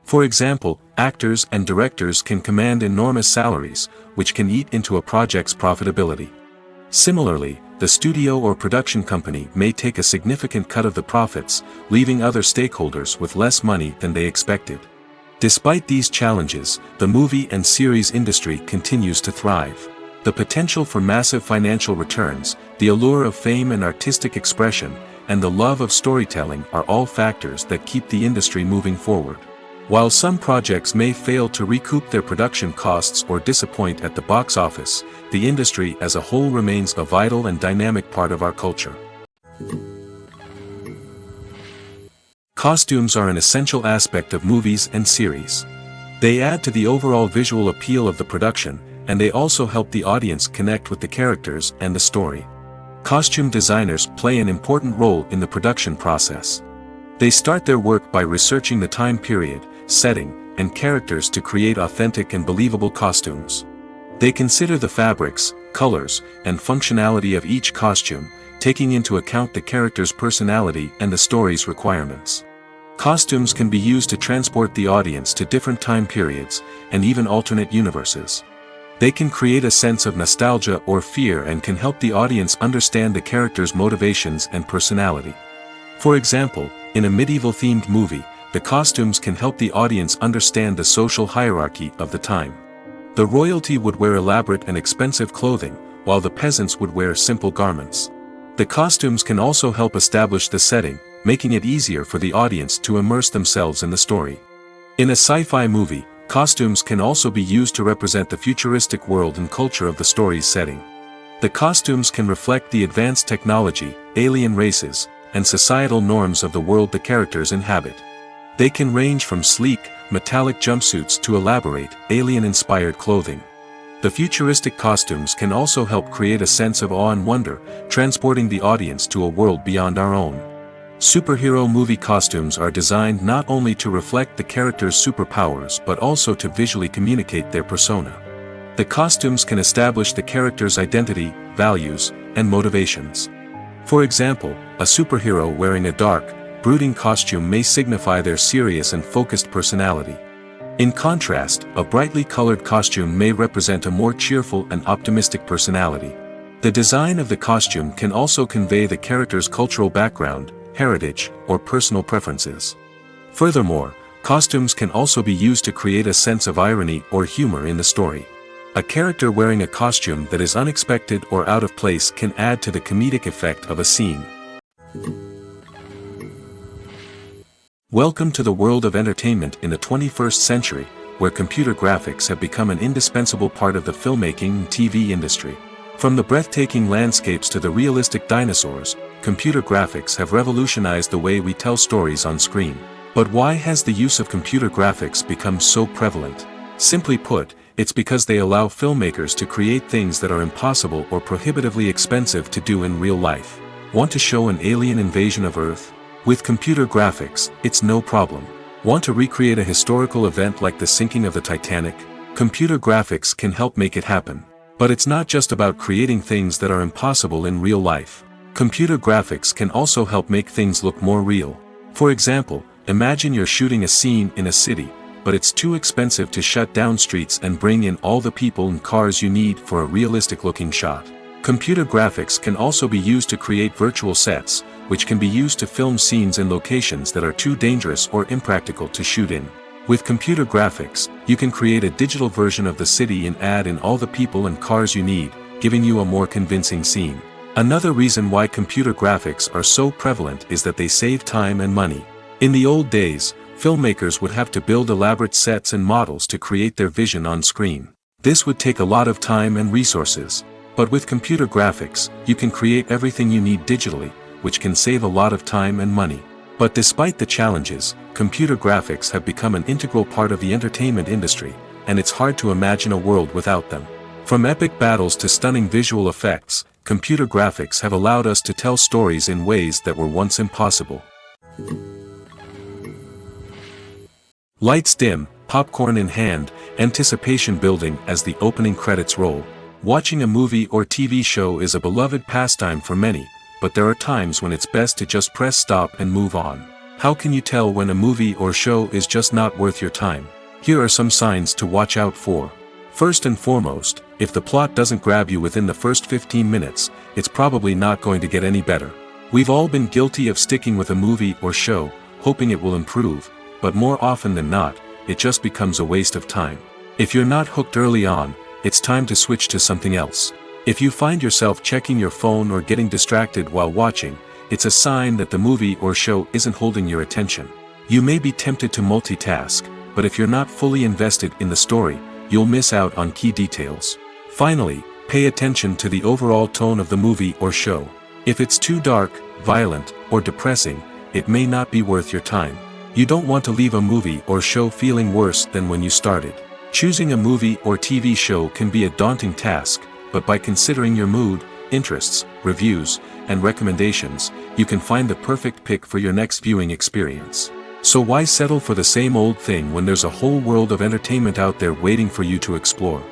For example, actors and directors can command enormous salaries, which can eat into a project's profitability. Similarly, the studio or production company may take a significant cut of the profits, leaving other stakeholders with less money than they expected. Despite these challenges, the movie and series industry continues to thrive. The potential for massive financial returns, the allure of fame and artistic expression, and the love of storytelling are all factors that keep the industry moving forward. While some projects may fail to recoup their production costs or disappoint at the box office, the industry as a whole remains a vital and dynamic part of our culture. Costumes are an essential aspect of movies and series. They add to the overall visual appeal of the production, and they also help the audience connect with the characters and the story. Costume designers play an important role in the production process. They start their work by researching the time period, setting, and characters to create authentic and believable costumes. They consider the fabrics, colors, and functionality of each costume, taking into account the character's personality and the story's requirements. Costumes can be used to transport the audience to different time periods, and even alternate universes. They can create a sense of nostalgia or fear and can help the audience understand the character's motivations and personality. For example, in a medieval-themed movie, the costumes can help the audience understand the social hierarchy of the time. The royalty would wear elaborate and expensive clothing, while the peasants would wear simple garments. The costumes can also help establish the setting, making it easier for the audience to immerse themselves in the story. In a sci-fi movie, costumes can also be used to represent the futuristic world and culture of the story's setting. The costumes can reflect the advanced technology, alien races, and societal norms of the world the characters inhabit. They can range from sleek, metallic jumpsuits to elaborate, alien-inspired clothing. The futuristic costumes can also help create a sense of awe and wonder, transporting the audience to a world beyond our own. Superhero movie costumes are designed not only to reflect the character's superpowers but also to visually communicate their persona. The costumes can establish the character's identity, values, and motivations. For example, a superhero wearing a dark, brooding costume may signify their serious and focused personality. In contrast, a brightly colored costume may represent a more cheerful and optimistic personality. The design of the costume can also convey the character's cultural background, heritage, or personal preferences. Furthermore, costumes can also be used to create a sense of irony or humor in the story. A character wearing a costume that is unexpected or out of place can add to the comedic effect of a scene. Welcome to the world of entertainment in the 21st century, where computer graphics have become an indispensable part of the filmmaking and TV industry. From the breathtaking landscapes to the realistic dinosaurs, computer graphics have revolutionized the way we tell stories on screen. But why has the use of computer graphics become so prevalent? Simply put, it's because they allow filmmakers to create things that are impossible or prohibitively expensive to do in real life. Want to show an alien invasion of Earth? With computer graphics, it's no problem. Want to recreate a historical event like the sinking of the Titanic? Computer graphics can help make it happen. But it's not just about creating things that are impossible in real life. Computer graphics can also help make things look more real. For example, imagine you're shooting a scene in a city, but it's too expensive to shut down streets and bring in all the people and cars you need for a realistic-looking shot. Computer graphics can also be used to create virtual sets, which can be used to film scenes in locations that are too dangerous or impractical to shoot in. With computer graphics, you can create a digital version of the city and add in all the people and cars you need, giving you a more convincing scene. Another reason why computer graphics are so prevalent is that they save time and money. In the old days, filmmakers would have to build elaborate sets and models to create their vision on screen. This would take a lot of time and resources. But with computer graphics, you can create everything you need digitally, which can save a lot of time and money. But despite the challenges, computer graphics have become an integral part of the entertainment industry, and it's hard to imagine a world without them. From epic battles to stunning visual effects, computer graphics have allowed us to tell stories in ways that were once impossible. Lights dim, popcorn in hand, anticipation building as the opening credits roll. Watching a movie or TV show is a beloved pastime for many, but there are times when it's best to just press stop and move on. How can you tell when a movie or show is just not worth your time? Here are some signs to watch out for. First and foremost, if the plot doesn't grab you within the first 15 minutes, it's probably not going to get any better. We've all been guilty of sticking with a movie or show, hoping it will improve, but more often than not, it just becomes a waste of time. If you're not hooked early on, it's time to switch to something else. If you find yourself checking your phone or getting distracted while watching, it's a sign that the movie or show isn't holding your attention. You may be tempted to multitask, but if you're not fully invested in the story, you'll miss out on key details. Finally, pay attention to the overall tone of the movie or show. If it's too dark, violent, or depressing, it may not be worth your time. You don't want to leave a movie or show feeling worse than when you started. Choosing a movie or TV show can be a daunting task, but by considering your mood, interests, reviews, and recommendations, you can find the perfect pick for your next viewing experience. So why settle for the same old thing when there's a whole world of entertainment out there waiting for you to explore?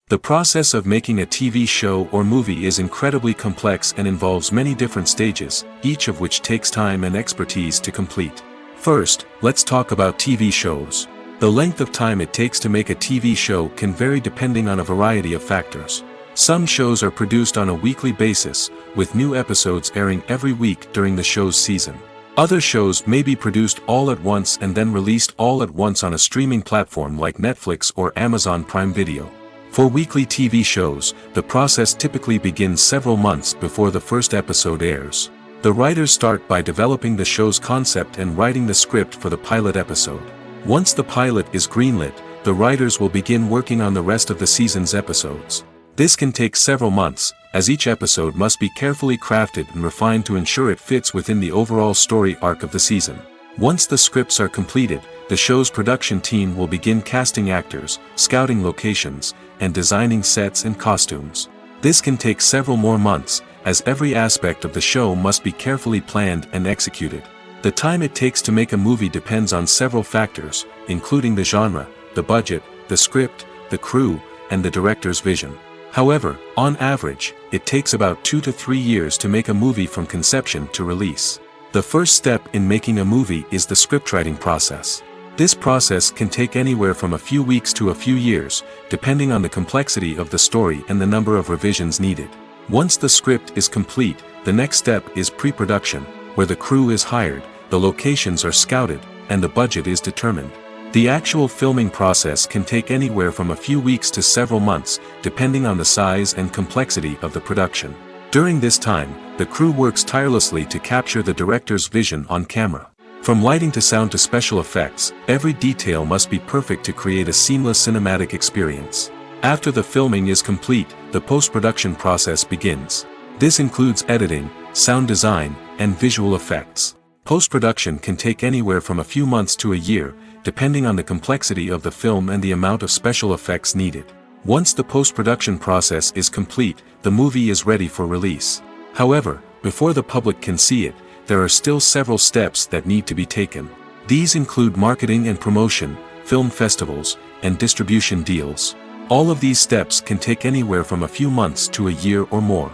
The process of making a TV show or movie is incredibly complex and involves many different stages, each of which takes time and expertise to complete. First, let's talk about TV shows. The length of time it takes to make a TV show can vary depending on a variety of factors. Some shows are produced on a weekly basis, with new episodes airing every week during the show's season. Other shows may be produced all at once and then released all at once on a streaming platform like Netflix or Amazon Prime Video. For weekly TV shows, the process typically begins several months before the first episode airs. The writers start by developing the show's concept and writing the script for the pilot episode. Once the pilot is greenlit, the writers will begin working on the rest of the season's episodes. This can take several months, as each episode must be carefully crafted and refined to ensure it fits within the overall story arc of the season. Once the scripts are completed, the show's production team will begin casting actors, scouting locations, and designing sets and costumes. This can take several more months, as every aspect of the show must be carefully planned and executed. The time it takes to make a movie depends on several factors, including the genre, the budget, the script, the crew, and the director's vision. However, on average, it takes about 2 to 3 years to make a movie from conception to release. The first step in making a movie is the scriptwriting process. This process can take anywhere from a few weeks to a few years, depending on the complexity of the story and the number of revisions needed. Once the script is complete, the next step is pre-production, where the crew is hired, the locations are scouted, and the budget is determined. The actual filming process can take anywhere from a few weeks to several months, depending on the size and complexity of the production. During this time, the crew works tirelessly to capture the director's vision on camera. From lighting to sound to special effects, every detail must be perfect to create a seamless cinematic experience. After the filming is complete, the post-production process begins. This includes editing, sound design, and visual effects. Post-production can take anywhere from a few months to a year, depending on the complexity of the film and the amount of special effects needed. Once the post-production process is complete, the movie is ready for release. However, before the public can see it, there are still several steps that need to be taken. These include marketing and promotion, film festivals, and distribution deals. All of these steps can take anywhere from a few months to a year or more.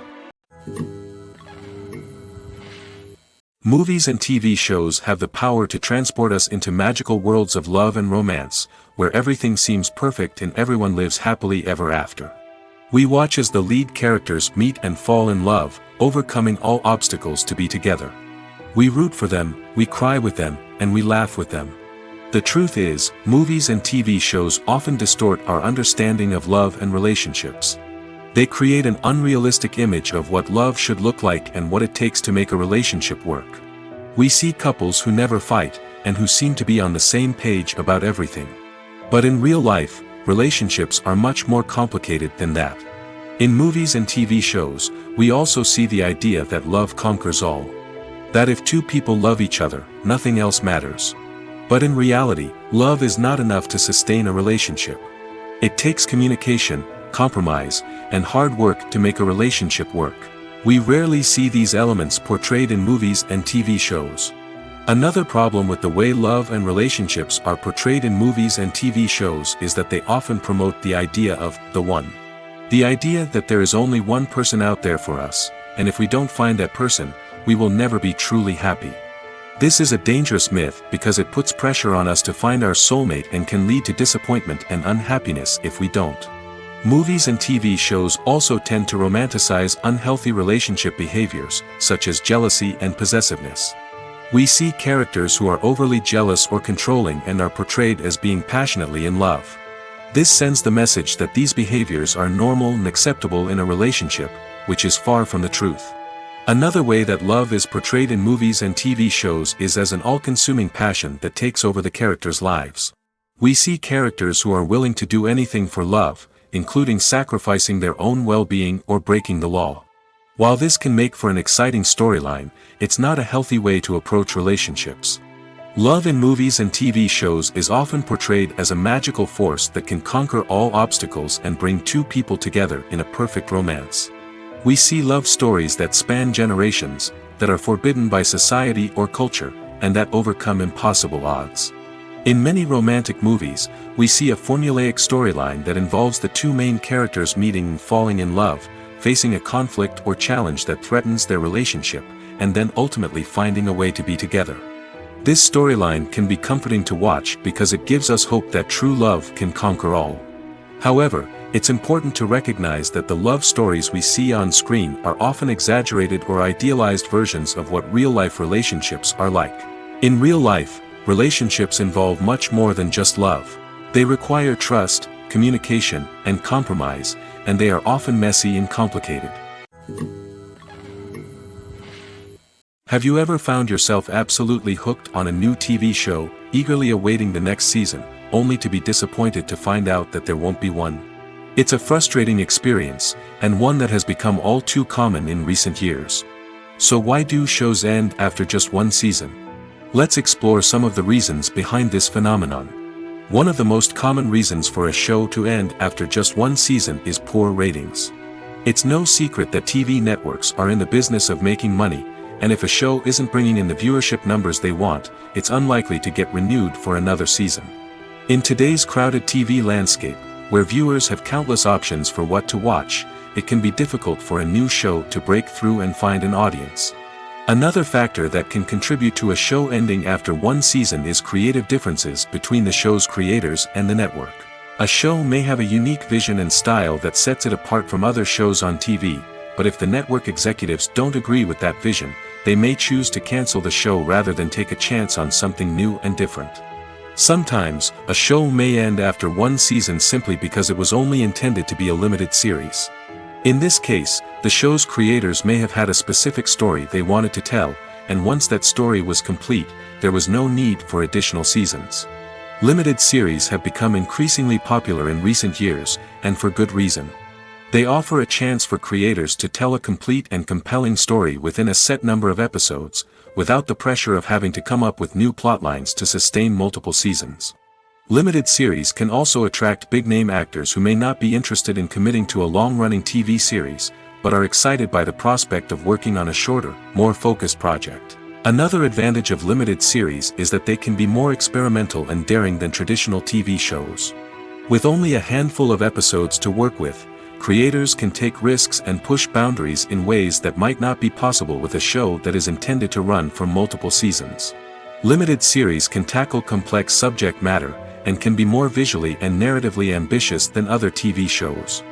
Movies and TV shows have the power to transport us into magical worlds of love and romance, where everything seems perfect and everyone lives happily ever after. We watch as the lead characters meet and fall in love, overcoming all obstacles to be together. We root for them, we cry with them, and we laugh with them. The truth is, movies and TV shows often distort our understanding of love and relationships. They create an unrealistic image of what love should look like and what it takes to make a relationship work. We see couples who never fight, and who seem to be on the same page about everything. But in real life, relationships are much more complicated than that. In movies and TV shows, we also see the idea that love conquers all. That if two people love each other, nothing else matters. But in reality, love is not enough to sustain a relationship. It takes communication, compromise, and hard work to make a relationship work. We rarely see these elements portrayed in movies and TV shows. Another problem with the way love and relationships are portrayed in movies and TV shows is that they often promote the idea of the one. The idea that there is only one person out there for us, and if we don't find that person, we will never be truly happy. This is a dangerous myth because it puts pressure on us to find our soulmate and can lead to disappointment and unhappiness if we don't. Movies and TV shows also tend to romanticize unhealthy relationship behaviors, such as jealousy and possessiveness. We see characters who are overly jealous or controlling and are portrayed as being passionately in love. This sends the message that these behaviors are normal and acceptable in a relationship, which is far from the truth. Another way that love is portrayed in movies and TV shows is as an all-consuming passion that takes over the characters' lives. We see characters who are willing to do anything for love, including sacrificing their own well-being or breaking the law. While this can make for an exciting storyline, it's not a healthy way to approach relationships. Love in movies and TV shows is often portrayed as a magical force that can conquer all obstacles and bring two people together in a perfect romance. We see love stories that span generations, that are forbidden by society or culture, and that overcome impossible odds. In many romantic movies, we see a formulaic storyline that involves the two main characters meeting and falling in love, facing a conflict or challenge that threatens their relationship, and then ultimately finding a way to be together. This storyline can be comforting to watch because it gives us hope that true love can conquer all. However, it's important to recognize that the love stories we see on screen are often exaggerated or idealized versions of what real-life relationships are like. In real life, relationships involve much more than just love. They require trust, communication, and compromise, and they are often messy and complicated. Have you ever found yourself absolutely hooked on a new TV show, eagerly awaiting the next season, only to be disappointed to find out that there won't be one? It's a frustrating experience, and one that has become all too common in recent years. So why do shows end after just one season? Let's explore some of the reasons behind this phenomenon. One of the most common reasons for a show to end after just one season is poor ratings. It's no secret that TV networks are in the business of making money, and if a show isn't bringing in the viewership numbers they want, it's unlikely to get renewed for another season. In today's crowded TV landscape, where viewers have countless options for what to watch, it can be difficult for a new show to break through and find an audience. Another factor that can contribute to a show ending after one season is creative differences between the show's creators and the network. A show may have a unique vision and style that sets it apart from other shows on TV, but if the network executives don't agree with that vision, they may choose to cancel the show rather than take a chance on something new and different. Sometimes, a show may end after one season simply because it was only intended to be a limited series. In this case, the show's creators may have had a specific story they wanted to tell, and once that story was complete, there was no need for additional seasons. Limited series have become increasingly popular in recent years, and for good reason. They offer a chance for creators to tell a complete and compelling story within a set number of episodes, without the pressure of having to come up with new plotlines to sustain multiple seasons. Limited series can also attract big-name actors who may not be interested in committing to a long-running TV series, but are excited by the prospect of working on a shorter, more focused project. Another advantage of limited series is that they can be more experimental and daring than traditional TV shows. With only a handful of episodes to work with, creators can take risks and push boundaries in ways that might not be possible with a show that is intended to run for multiple seasons. Limited series can tackle complex subject matter, and can be more visually and narratively ambitious than other TV shows.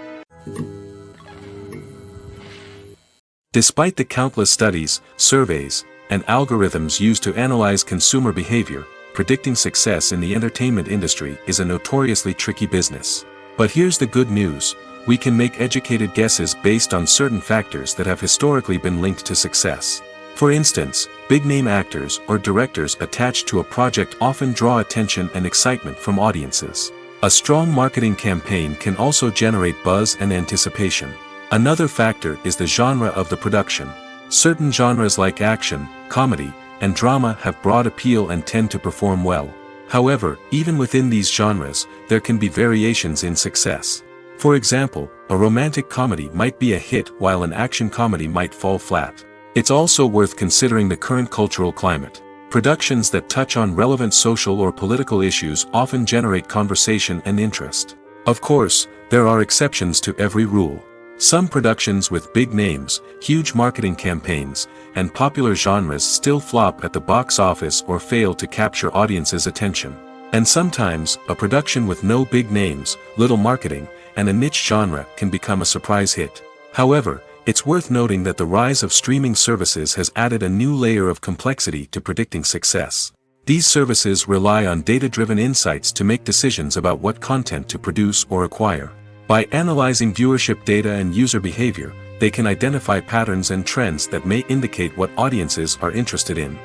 Despite the countless studies, surveys, and algorithms used to analyze consumer behavior, predicting success in the entertainment industry is a notoriously tricky business. But here's the good news: we can make educated guesses based on certain factors that have historically been linked to success. For instance, big-name actors or directors attached to a project often draw attention and excitement from audiences. A strong marketing campaign can also generate buzz and anticipation. Another factor is the genre of the production. Certain genres like action, comedy, and drama have broad appeal and tend to perform well. However, even within these genres, there can be variations in success. For example, a romantic comedy might be a hit while an action comedy might fall flat. It's also worth considering the current cultural climate. Productions that touch on relevant social or political issues often generate conversation and interest. Of course, there are exceptions to every rule. Some productions with big names, huge marketing campaigns, and popular genres still flop at the box office or fail to capture audiences' attention. And sometimes, a production with no big names, little marketing, and a niche genre can become a surprise hit. However, it's worth noting that the rise of streaming services has added a new layer of complexity to predicting success. These services rely on data-driven insights to make decisions about what content to produce or acquire. By analyzing viewership data and user behavior, they can identify patterns and trends that may indicate what audiences are interested in.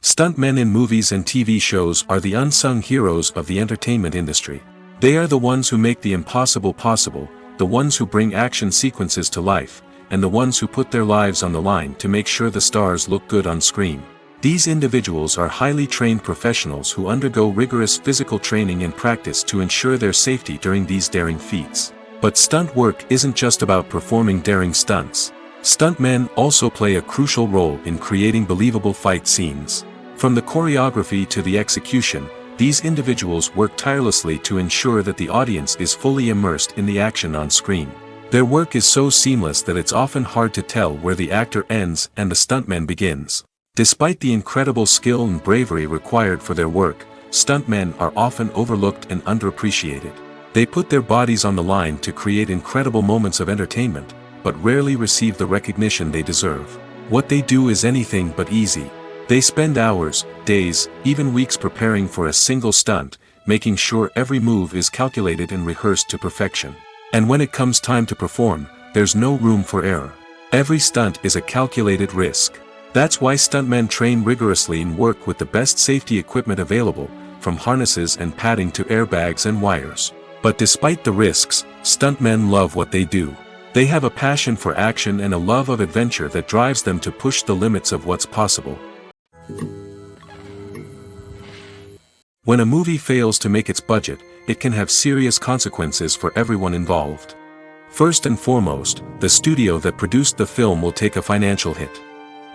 Stuntmen in movies and TV shows are the unsung heroes of the entertainment industry. They are the ones who make the impossible possible, the ones who bring action sequences to life, and the ones who put their lives on the line to make sure the stars look good on screen. These individuals are highly trained professionals who undergo rigorous physical training and practice to ensure their safety during these daring feats. But stunt work isn't just about performing daring stunts. Stuntmen also play a crucial role in creating believable fight scenes. From the choreography to the execution, these individuals work tirelessly to ensure that the audience is fully immersed in the action on screen. Their work is so seamless that it's often hard to tell where the actor ends and the stuntman begins. Despite the incredible skill and bravery required for their work, stuntmen are often overlooked and underappreciated. They put their bodies on the line to create incredible moments of entertainment, but rarely receive the recognition they deserve. What they do is anything but easy. They spend hours, days, even weeks preparing for a single stunt, making sure every move is calculated and rehearsed to perfection. And when it comes time to perform, there's no room for error. Every stunt is a calculated risk. That's why stuntmen train rigorously and work with the best safety equipment available, from harnesses and padding to airbags and wires. But despite the risks, stuntmen love what they do. They have a passion for action and a love of adventure that drives them to push the limits of what's possible. When a movie fails to make its budget, it can have serious consequences for everyone involved. First and foremost, the studio that produced the film will take a financial hit.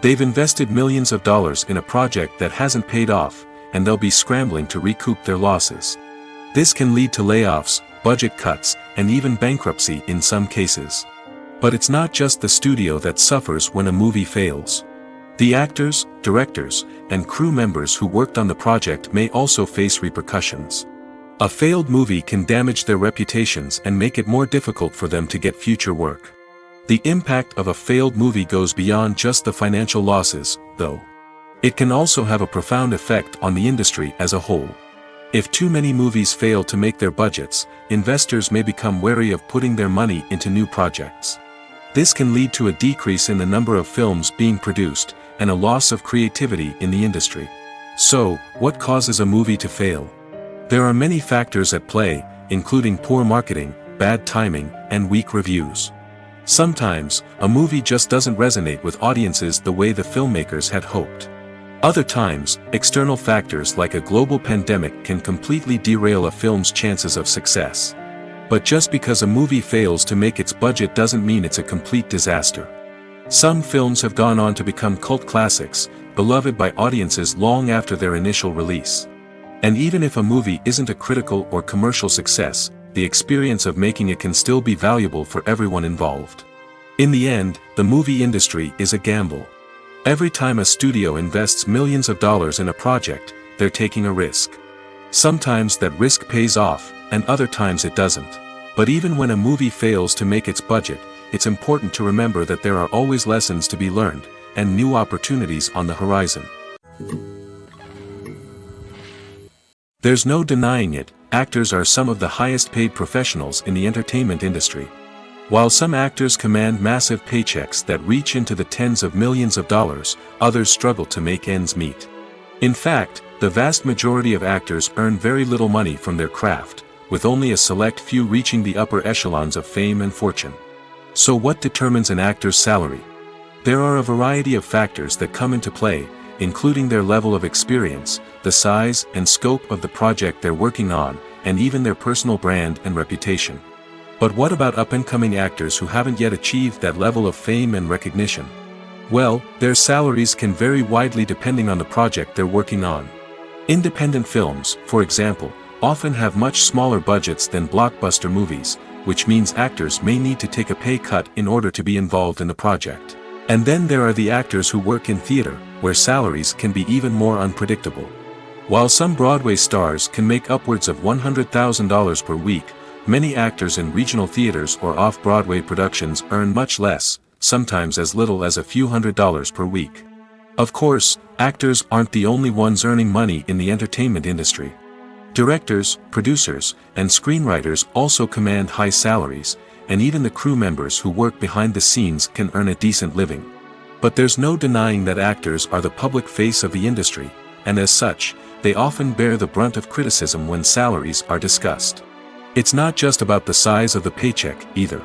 They've invested millions of dollars in a project that hasn't paid off, and they'll be scrambling to recoup their losses. This can lead to layoffs, budget cuts, and even bankruptcy in some cases. But it's not just the studio that suffers when a movie fails. The actors, directors, and crew members who worked on the project may also face repercussions. A failed movie can damage their reputations and make it more difficult for them to get future work. The impact of a failed movie goes beyond just the financial losses, though. It can also have a profound effect on the industry as a whole. If too many movies fail to make their budgets, investors may become wary of putting their money into new projects. This can lead to a decrease in the number of films being produced, and a loss of creativity in the industry. So, what causes a movie to fail? There are many factors at play, including poor marketing, bad timing, and weak reviews. Sometimes, a movie just doesn't resonate with audiences the way the filmmakers had hoped. Other times, external factors like a global pandemic can completely derail a film's chances of success. But just because a movie fails to make its budget doesn't mean it's a complete disaster. Some films have gone on to become cult classics, beloved by audiences long after their initial release. And even if a movie isn't a critical or commercial success, the experience of making it can still be valuable for everyone involved. In the end, the movie industry is a gamble. Every time a studio invests millions of dollars in a project, they're taking a risk. Sometimes that risk pays off, and other times it doesn't. But even when a movie fails to make its budget, it's important to remember that there are always lessons to be learned, and new opportunities on the horizon. There's no denying it, actors are some of the highest paid professionals in the entertainment industry. While some actors command massive paychecks that reach into the tens of millions of dollars, others struggle to make ends meet. In fact, the vast majority of actors earn very little money from their craft, with only a select few reaching the upper echelons of fame and fortune. So what determines an actor's salary? There are a variety of factors that come into play, including their level of experience, the size and scope of the project they're working on, and even their personal brand and reputation. But what about up-and-coming actors who haven't yet achieved that level of fame and recognition? Well, their salaries can vary widely depending on the project they're working on. Independent films, for example, often have much smaller budgets than blockbuster movies, which means actors may need to take a pay cut in order to be involved in the project. And then there are the actors who work in theater, where salaries can be even more unpredictable. While some Broadway stars can make upwards of $100,000 per week, many actors in regional theaters or off-Broadway productions earn much less, sometimes as little as a few $100s per week. Of course, actors aren't the only ones earning money in the entertainment industry. Directors, producers, and screenwriters also command high salaries, and even the crew members who work behind the scenes can earn a decent living. But there's no denying that actors are the public face of the industry, and as such, they often bear the brunt of criticism when salaries are discussed. It's not just about the size of the paycheck, either.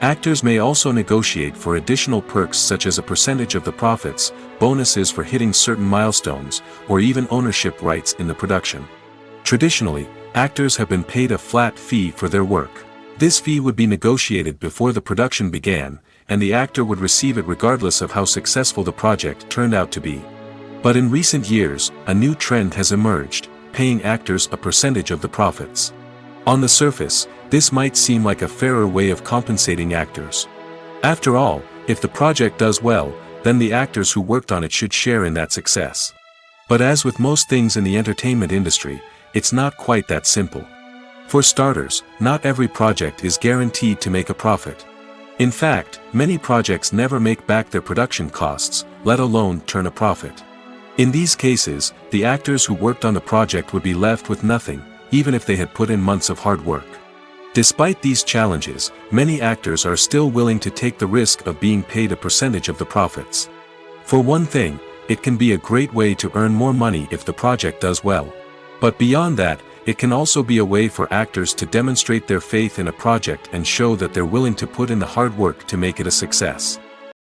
Actors may also negotiate for additional perks such as a percentage of the profits, bonuses for hitting certain milestones, or even ownership rights in the production. Traditionally, actors have been paid a flat fee for their work. This fee would be negotiated before the production began, and the actor would receive it regardless of how successful the project turned out to be. But in recent years, a new trend has emerged, paying actors a percentage of the profits. On the surface, this might seem like a fairer way of compensating actors. After all, if the project does well, then the actors who worked on it should share in that success. But as with most things in the entertainment industry, it's not quite that simple. For starters, not every project is guaranteed to make a profit. In fact, many projects never make back their production costs, let alone turn a profit. In these cases, the actors who worked on the project would be left with nothing, even if they had put in months of hard work. Despite these challenges, many actors are still willing to take the risk of being paid a percentage of the profits. For one thing, it can be a great way to earn more money if the project does well. But beyond that, it can also be a way for actors to demonstrate their faith in a project and show that they're willing to put in the hard work to make it a success.